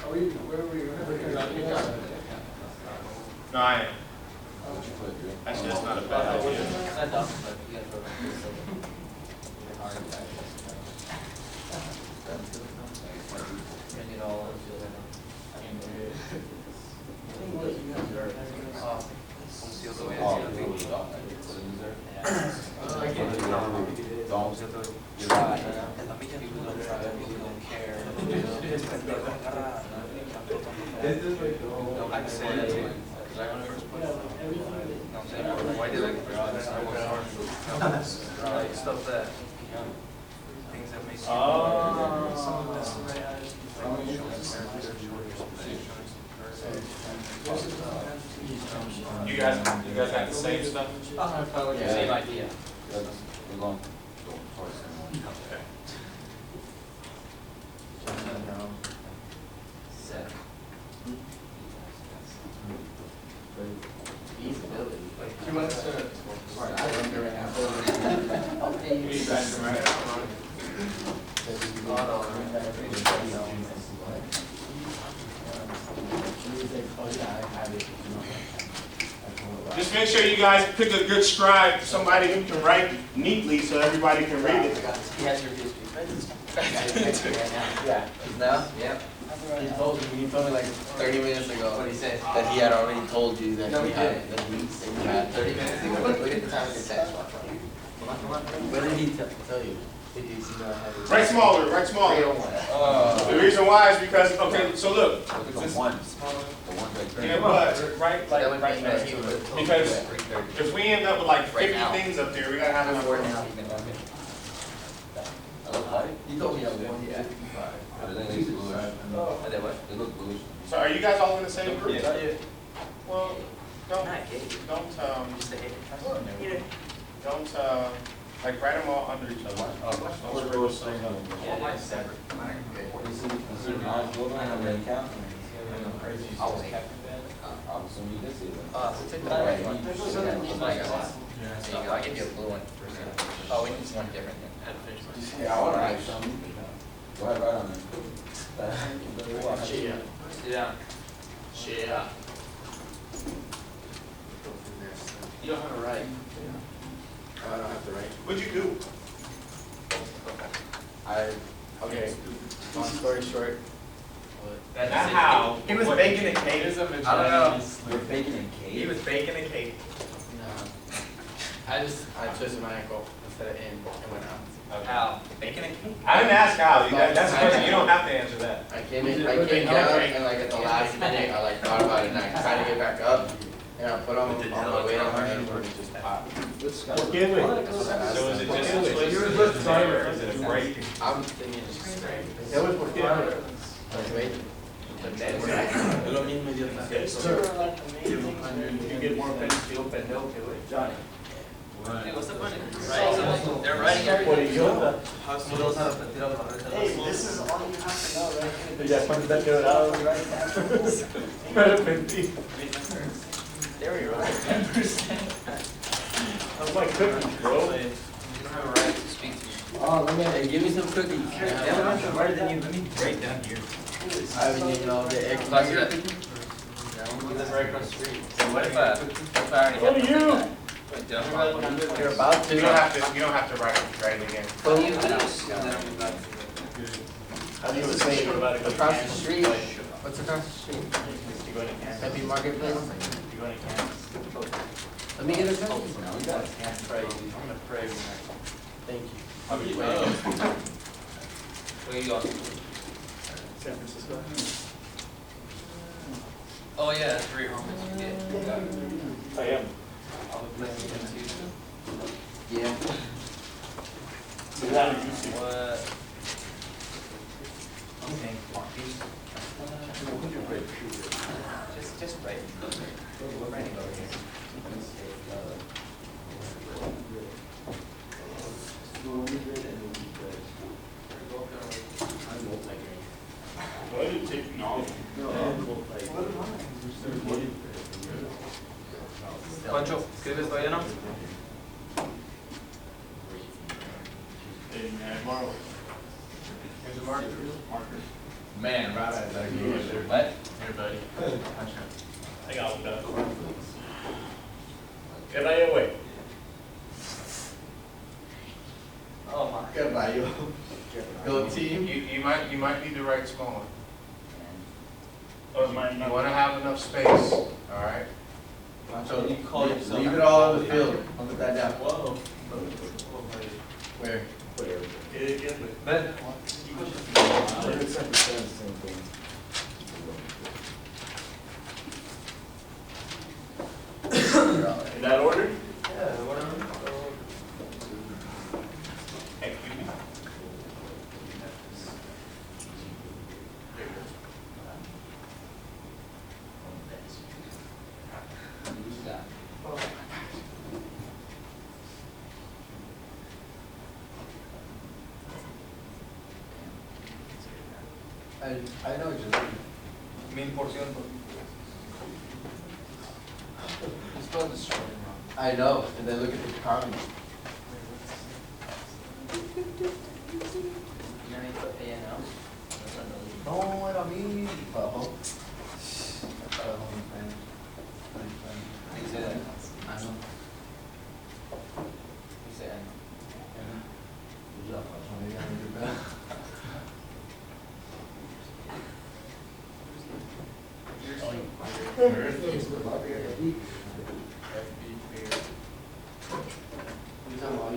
Are we, where are we writing you something? No, I am. What'd you put, Drew? Actually, that's not a bad idea. I thought, but you gotta put it. Bring it all into the. Like stuff that, things that make. You guys got the same stuff? Same idea. We're going towards Okay. Set. Feasibility. He wants to. I'll pay you. Just make sure you guys pick a good scribe, somebody who can write neatly so everybody can read it. He has your history. Yeah. Now? Yep. He told me like 30 minutes ago. What he said. That he had already told you that No, he he had, didn't. that he had 30 minutes ago. Look at the time of your text. Come on. What did he tell you? Write smaller, write smaller. The reason why is because, okay, so look. the one right there. Yeah, but, right, That like, would be nice. because if we end up with like 50 Right now. things up there, we gotta have enough Before room. now, you can have it. I look like, He told me I was one. I think they look bluish. I did what? They look bluish. So are you guys all in the same group? Yeah. Well, don't, like write them all under each other. Don't scribble stuff. All mine separate. This is my building and the account. I was like, I'm assuming you did see that. take the white one. I give you a blue one. Oh, we need one different then. Yeah, I wanna write something. Go ahead, write on there. Yeah. Yeah. You don't have to write. Oh, I don't have to write. What'd you do? Okay, long story short. Not how. He was baking a cake. I don't know. We're baking a cake. He was baking a cake. I twisted my ankle instead of in and went out. How? Baking a cake? I didn't ask how. That's the question. You don't have to answer that. I came down and like at the last minute, I like thought about it and I tried to get back up. And I put on my weight on my ankle and it just popped. Forgive me. So is it just a twist or is it a break? I'm thinking it's just straight. It was forgive me. Wait. You get more pencil, pendejo que güey. Johnny. What's the point? They're writing everything. Hey, this is all you have to know, right? Ya cuando te quedó lado, me arrepentí. There we go. That's my cookies, bro. You don't have a right to speak to me. Oh, let me, give me some cookies. Yeah, I'm smarter than you. Let me break down here. I haven't eaten all day. Plus that. We live right across the street. So what if I already What have are you? that? You're about to. You don't have to write it again. How do you say across the street? What's across the street? Happy Marketplace? Let me get a cookie. Pray. I'm gonna pray. Thank you. I'll be waiting. Where you going? San Francisco. Oh yeah, that's for your homies you get. I am. I'll be playing against you. Yeah. So how did you see? What? Okay, coffee. Just write. We're writing over here. Why did you take me off? Pancho, ¿escribes todavía no? getting mad. Marvel. Here's the marker. Man, Rob has that good. What? Here, buddy. I got one done. Good night, wait. Oh my. Goodbye, yo. Go team. You might need to write smaller. Oh, mine, You wanna have enough space, alright? So You call yourself. leave it all on the field. I'll put that down. Whoa. Where? Get it again, Ben. in that order? Yeah, whatever. Hey, you. I know what you're looking. 1000%. You spelled the story wrong. I know, and then look at the comments. You know, you put A&L. No, I don't mean. Oh. You say that. I know. You say N. Good job, Maybe I can do better.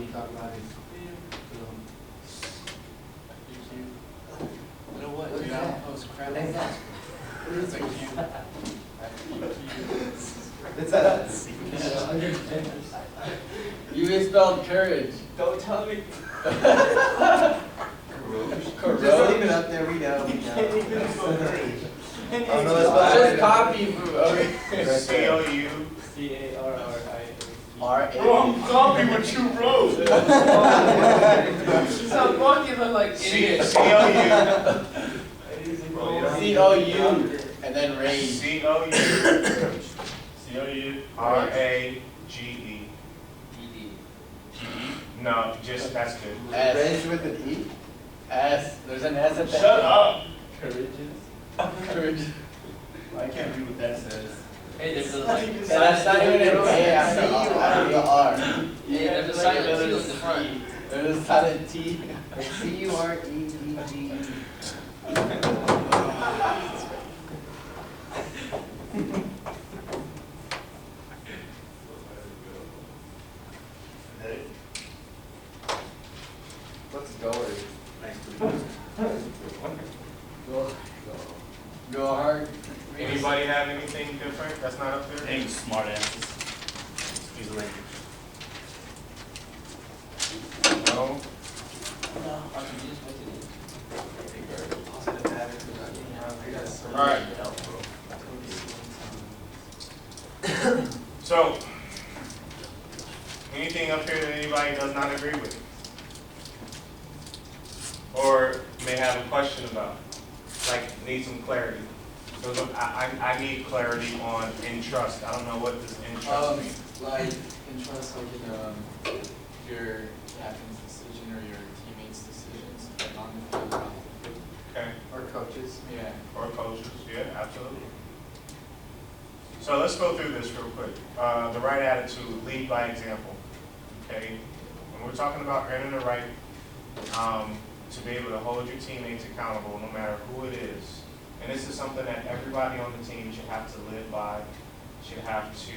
You talk about it. You know what? What is Dude, that? I was crap. What is that? It's like you. It's that. You misspelled courage. Don't tell me. Just leave it up there, we know, we know. Oh, no, it's Just copy, bro. Okay. C-O-U. R-A. Wrong copy what you wrote. So fucking look like idiot. C-O-U. C-O-U and then rage. C-O-U. C-O-U. R-A-G-E. E-D. No, just, that's good. S. Rage with an E? S. There's an S at the Shut up. Courage. I can't read what that says. Hey, there's a like. That's not even an A after the R. Hey, there's a silent T in the front. There's a silent T. It's C-U-R-E-D-G-E. Let's go. Go hard. Anybody have anything different that's not up there? Dang smart asses. Excuse the language. No? Alright. So, anything up here that anybody does not agree with? Or may have a question about? Like, need some clarity? So I need clarity on entrust. I don't know what does entrust mean. Like, entrust, like in your captain's decision or your teammates' decisions, like on the field, off the field. Okay, Or coaches. Yeah. or coaches, yeah, absolutely. So let's go through this real quick. The right attitude, lead by example, okay? When we're talking about earning the right to be able to hold your teammates accountable no matter who it is. And this is something that everybody on the team should have to live by, should have to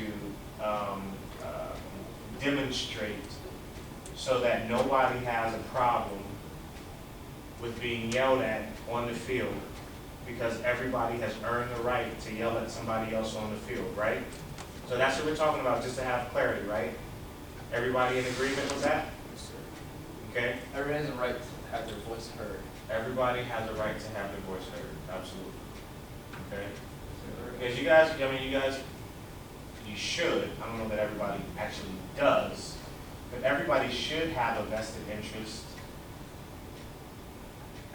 demonstrate so that nobody has a problem with being yelled at on the field because everybody has earned the right to yell at somebody else on the field, right? So that's what we're talking about, just to have clarity, right? Everybody in agreement with that? Okay? Everyone has a right to have their voice heard. Everybody has a right to have their voice heard, absolutely. Okay? Because you guys, you should, I don't know that everybody actually does, but everybody should have a vested interest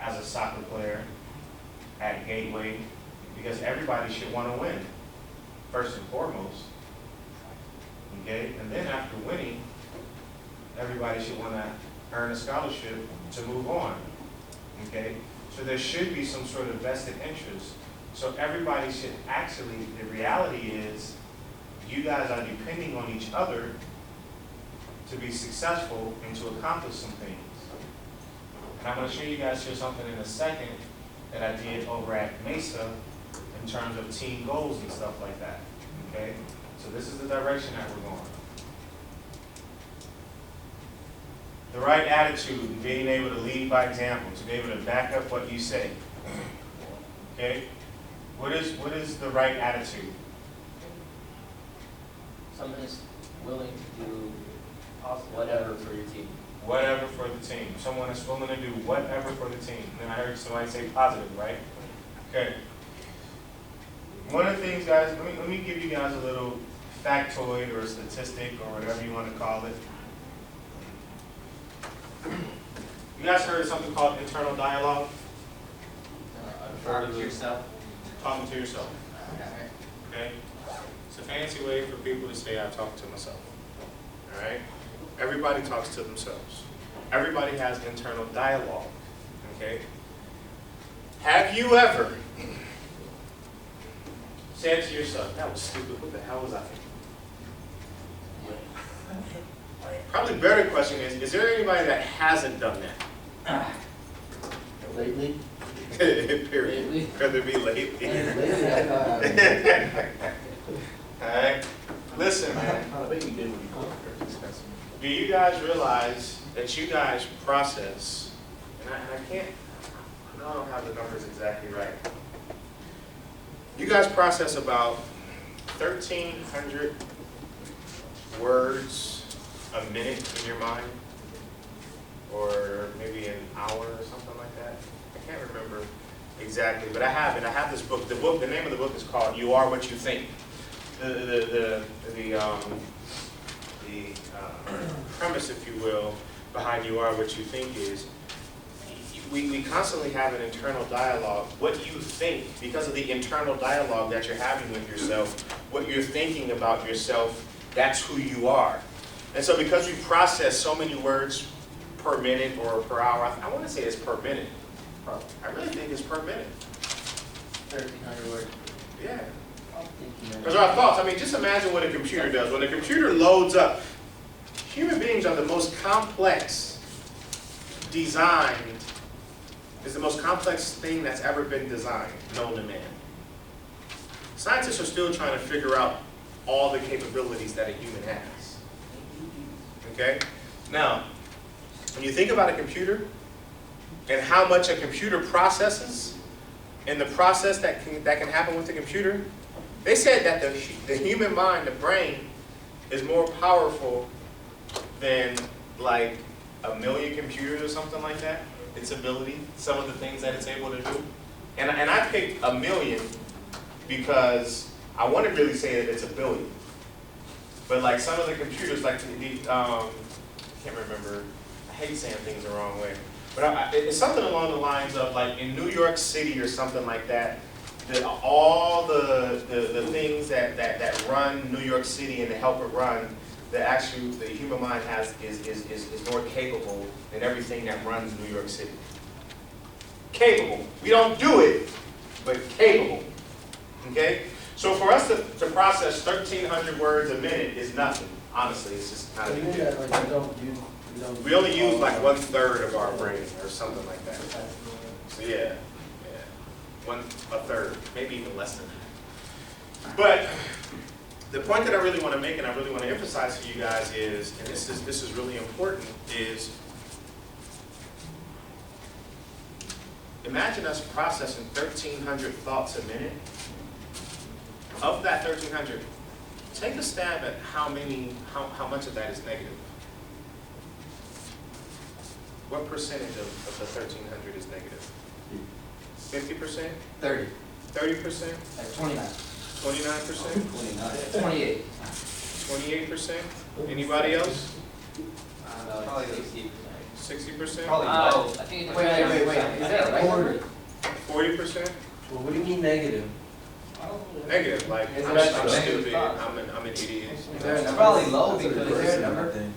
as a soccer player at Gateway, because everybody should want to win, first and foremost. Okay? And then after winning, everybody should want to earn a scholarship to move on, okay? So there should be some sort of vested interest. So everybody should actually, the reality is, you guys are depending on each other to be successful and to accomplish some things. And I'm gonna show you guys here something in a second that I did over at Mesa in terms of team goals and stuff like that, okay? So this is the direction that we're going. The right attitude, being able to lead by example, to be able to back up what you say, okay? What is the right attitude? Someone is willing to do whatever for your team. Whatever for the team. Someone is willing to do whatever for the team. And then I heard somebody say positive, right? Okay. One of the things, guys, let me give you guys a little factoid or a statistic or whatever you want to call it. You guys heard of something called internal dialogue? Talking to yourself. Talking to yourself. Okay? It's a fancy way for people to say I talk to myself. All right? Everybody talks to themselves. Everybody has internal dialogue. Okay? Have you ever said to yourself, that was stupid, what the hell was I thinking? Probably a better question is there anybody that hasn't done that? Lately? Period. Lately? Could it be lately? Lately, I know I haven't. Alright? Listen, man. I bet you did when you called her. Do you guys realize that you guys process, and I can't, I know I don't have the numbers exactly right. You guys process about 1,300 words a minute in your mind, or maybe an hour or something like that. I can't remember exactly, but I have it. I have this book. The name of the book is called "You Are What You Think." The premise, if you will, behind "You Are What You Think" is we constantly have an internal dialogue. What you think, because of the internal dialogue that you're having with yourself, what you're thinking about yourself, that's who you are. And so because we process so many words per minute or per hour, I want to say it's per minute. I really think it's per minute. 1,300 words. Yeah. Because our thoughts, I mean, just imagine what a computer does. When a computer loads up, human beings are the most complex designed, is the most complex thing that's ever been designed, known to man. Scientists are still trying to figure out all the capabilities that a human has. Okay? Now, when you think about a computer and how much a computer processes and the process that can happen with the computer, they said that the human mind, the brain, is more powerful than like 1 million computers or something like that. Its ability, some of the things that it's able to do. And I picked 1 million because I want to really say that it's 1 billion. But like some of the computers, like I can't remember, I hate saying things the wrong way. But it's something along the lines of like in New York City or something like that, all the things that run New York City and to help it run, the human mind is more capable than everything that runs New York City. Capable. We don't do it, but capable. Okay? So for us to process 1,300 words a minute is nothing. Honestly, it's just not a big deal. We only use like 1/3 of our brain or something like that. So yeah. 1/3, maybe even less than that. But the point that I really want to make and I really want to emphasize to you guys is, and this is really important, is imagine us processing 1,300 thoughts a minute. Of that 1,300, take a stab at how much of that is negative. What percentage of the 1,300 is negative? 50%? 30. 30%? 29. 29%? 28. 28%? Anybody else? Probably 60%. 60%? Probably I think it's Wait. Is that right? 40%? Well, what do you mean negative? Negative, like, Is I'm it actually stupid, negative thoughts? I'm an idiot. Is there a It's number? probably low That's a because Is there a person, number? I think.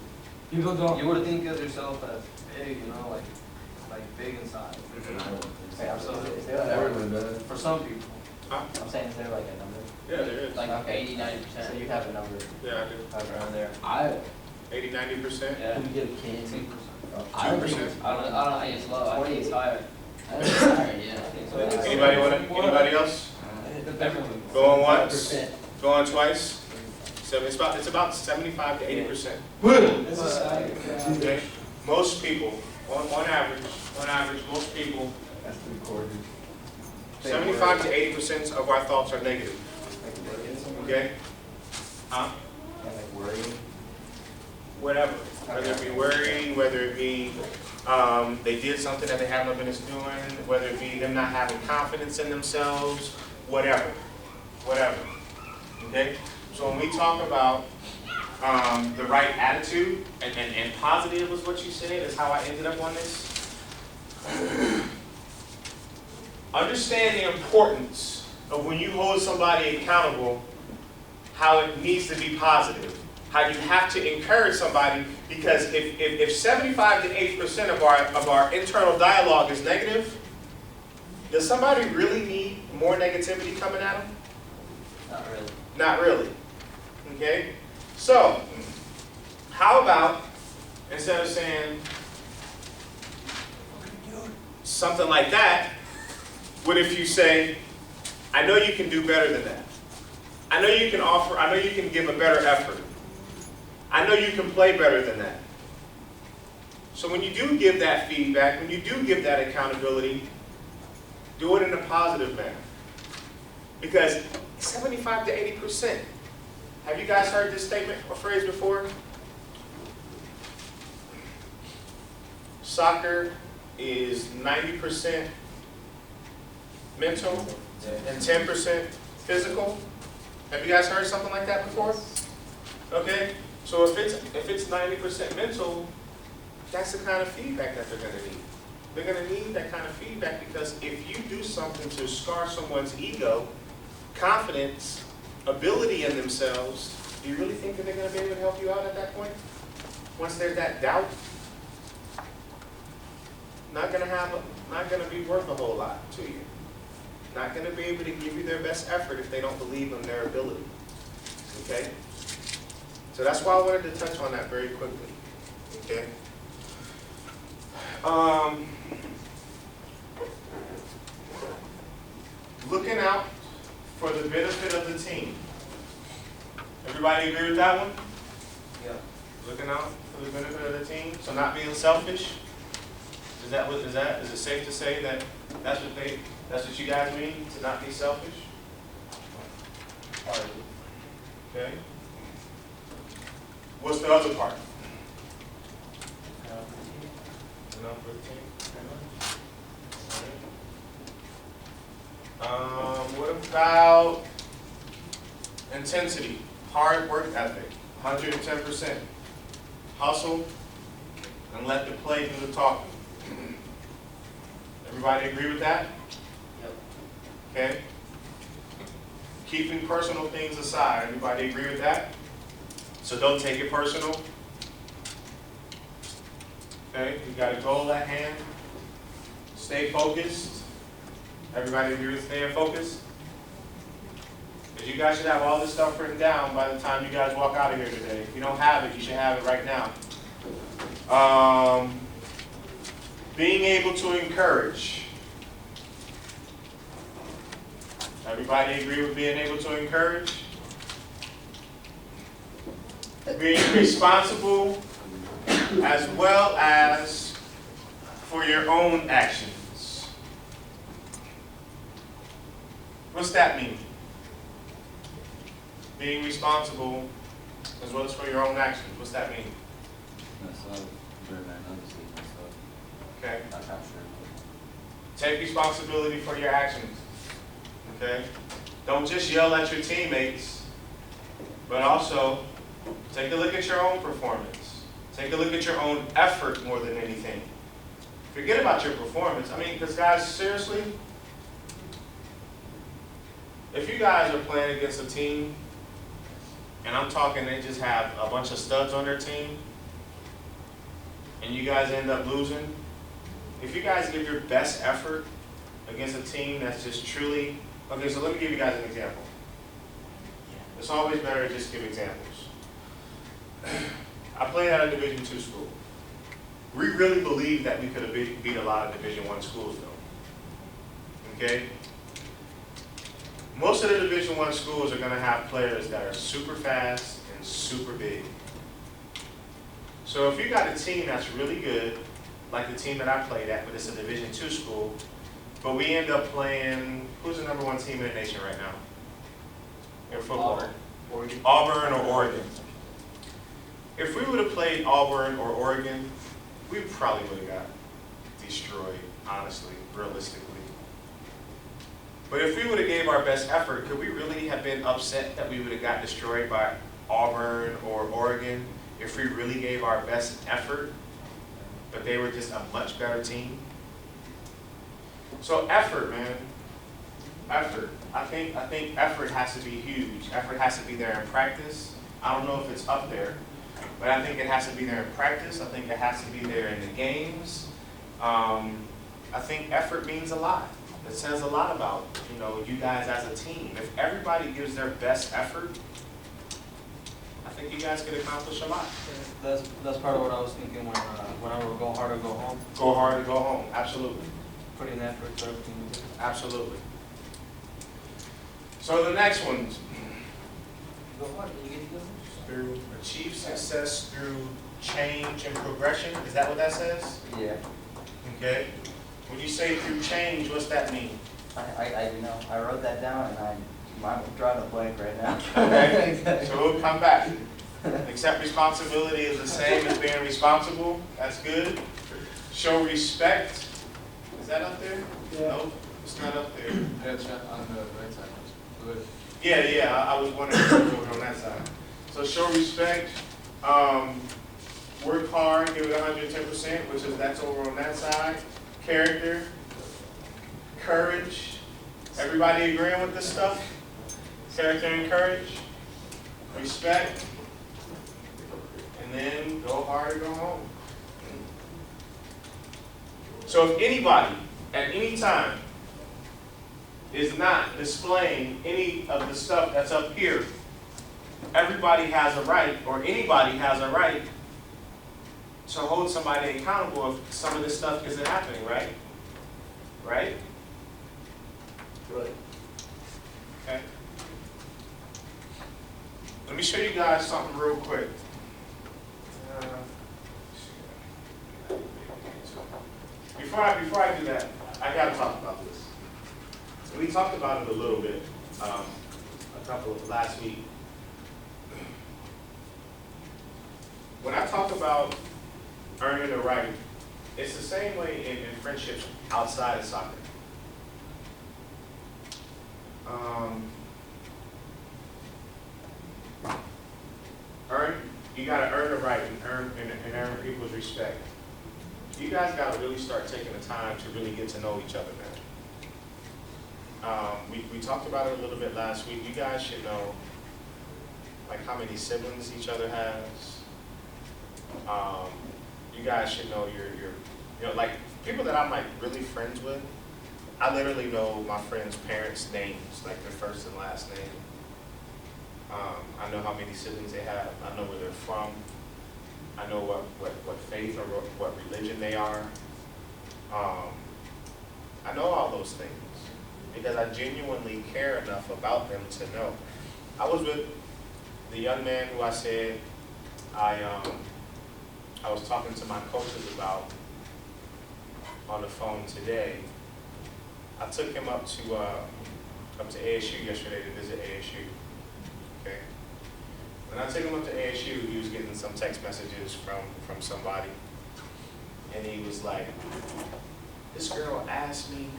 People don't. You would think of yourself as big, you know, like big inside. Wait, I'm So, is there a number? for some people. I'm saying, is there like a number? Yeah, there is. Like Okay. 80-90%. So you have a number Yeah, I do. around there. I 80-90%. yeah. Can we get a candy? I don't think 2%. it's, I don't think it's low. I think it's higher. I think it's higher. Yeah. Anybody else? Going once, going twice. So it's about 75 to 80%. Okay. Most people, on average, most people, That's 3/4. 75 to 80% of our thoughts are negative. Okay? Huh? And like worrying. Whatever. Whether it be worrying, whether it be they did something that they have no business doing, whether it be them not having confidence in themselves, whatever. Okay? So when we talk about the right attitude, and positive was what you said, is how I ended up on this. Understand the importance of when you hold somebody accountable, how it needs to be positive. How you have to encourage somebody, because if 75 to 80% of our internal dialogue is negative, does somebody really need more negativity coming at them? Not really. Not really. Okay? So, how about, instead of saying something like that, what if you say, I know you can do better than that. I know you can give a better effort. I know you can play better than that. So when you do give that feedback, when you do give that accountability, do it in a positive manner. Because 75 to 80%. Have you guys heard this statement or phrase before? Soccer is 90% mental and 10% physical. Have you guys heard something like that before? Okay, so if it's 90% mental, that's the kind of feedback that they're going to need. They're going to need that kind of feedback, because if you do something to scar someone's ego, confidence, ability in themselves, do you really think that they're going to be able to help you out at that point? Once there's that doubt, not going to be worth a whole lot to you. Not going to be able to give you their best effort if they don't believe in their ability. Okay? So that's why I wanted to touch on that very quickly. Okay? Looking out for the benefit of the team. Everybody agree with that one? Yeah. Looking out for the benefit of the team. So not being selfish. Is it safe to say that that's what you guys mean, to not be selfish? Okay. What's the other part? Enough for the team. What about intensity, hard work ethic, 110%. Hustle and let the play do the talking. Everybody agree with that? Yep. Okay. Keeping personal things aside. Everybody agree with that? So don't take it personal. Okay, you got a goal at hand. Stay focused. Everybody agree with staying focused? Because you guys should have all this stuff written down by the time you guys walk out of here today. If you don't have it, you should have it right now. Being able to encourage. Everybody agree with being able to encourage? Being responsible as well as for your own actions. What's that mean? Being responsible as well as for your own actions. What's that mean? Okay. Take responsibility for your actions. Okay? Don't just yell at your teammates, but also take a look at your own performance. Take a look at your own effort more than anything. Forget about your performance. I mean, because guys, seriously, if you guys are playing against a team, and I'm talking they just have a bunch of studs on their team, and you guys end up losing, if you guys give your best effort against a team that's just truly, okay, so let me give you guys an example. It's always better to just give examples. I played at a Division II school. We really believed that we could have beat a lot of Division I schools though. Okay? Most of the Division I schools are going to have players that are super fast and super big. So if you got a team that's really good, like the team that I played at, but it's a Division II school, but we end up playing, who's the number 1 team in the nation right now? In football? Auburn or Oregon. If we would have played Auburn or Oregon, we probably would have got destroyed, honestly, realistically. But if we would have gave our best effort, could we really have been upset that we would have got destroyed by Auburn or Oregon if we really gave our best effort, but they were just a much better team? So effort, man. Effort. I think effort has to be huge. Effort has to be there in practice. I don't know if it's up there, but I think it has to be there in practice. I think it has to be there in the games. I think effort means a lot. It says a lot about, you guys as a team. If everybody gives their best effort, I think you guys could accomplish a lot. That's part of what I was thinking when I were go hard or go home. Go hard or go home. Absolutely. Put in effort for everything you do. Absolutely. So the next one. Go hard, you get to go. Through achieve success through change and progression. Is that what that says? Yeah, Okay. When you say through change, what's that mean? I wrote that down and I'm drawing a blank right now. Okay. So we'll come back. Accept responsibility is the same as being responsible. That's good. Show respect. Is that up there? Yeah. No, it's not up there. Yeah, it's on the right side. Good. Yeah, I was wondering if it was over on that side. So show respect, work hard, give it 110%, which is that's over on that side. Character, courage. Everybody agreeing with this stuff? Character and courage, respect, and then go hard or go home. So if anybody at any time is not displaying any of the stuff that's up here, everybody has a right, or anybody has a right, to hold somebody accountable if some of this stuff isn't happening, right? Right? Right. Okay. Let me show you guys something real quick. Before I do that, I gotta talk about this. We talked about it a little bit, last week. When I talk about earning the right, it's the same way in friendships outside of soccer. You gotta earn the right and earn people's respect. You guys gotta really start taking the time to really get to know each other, man. We talked about it a little bit last week. You guys should know, like, how many siblings each other has. You guys should know like, people that I'm like really friends with. I literally know my friends' parents' names, like their first and last name. I know how many siblings they have. I know where they're from. I know what faith or what religion they are. I know all those things because I genuinely care enough about them to know. I was with the young man who I said I was talking to my coaches about on the phone today. I took him up to ASU yesterday to visit ASU. Okay. When I took him up to ASU, he was getting some text messages from somebody, and he was like, "This girl asked me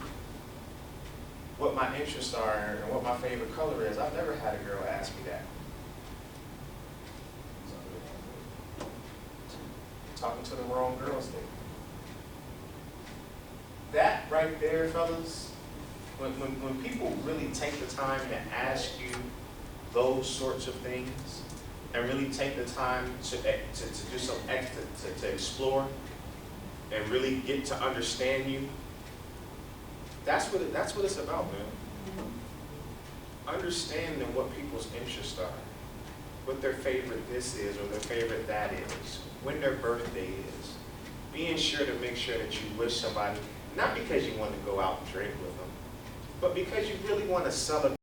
what my interests are and what my favorite color is. I've never had a girl ask me that." Talking to the wrong girls there. That right there, fellas, when people really take the time to ask you those sorts of things, and really take the time to do some to explore and really get to understand you, that's what it's about, man. Understanding what people's interests are, what their favorite this is or their favorite that is, when their birthday is. Being sure to make sure that you wish somebody, not because you want to go out and drink with them, but because you really want to celebrate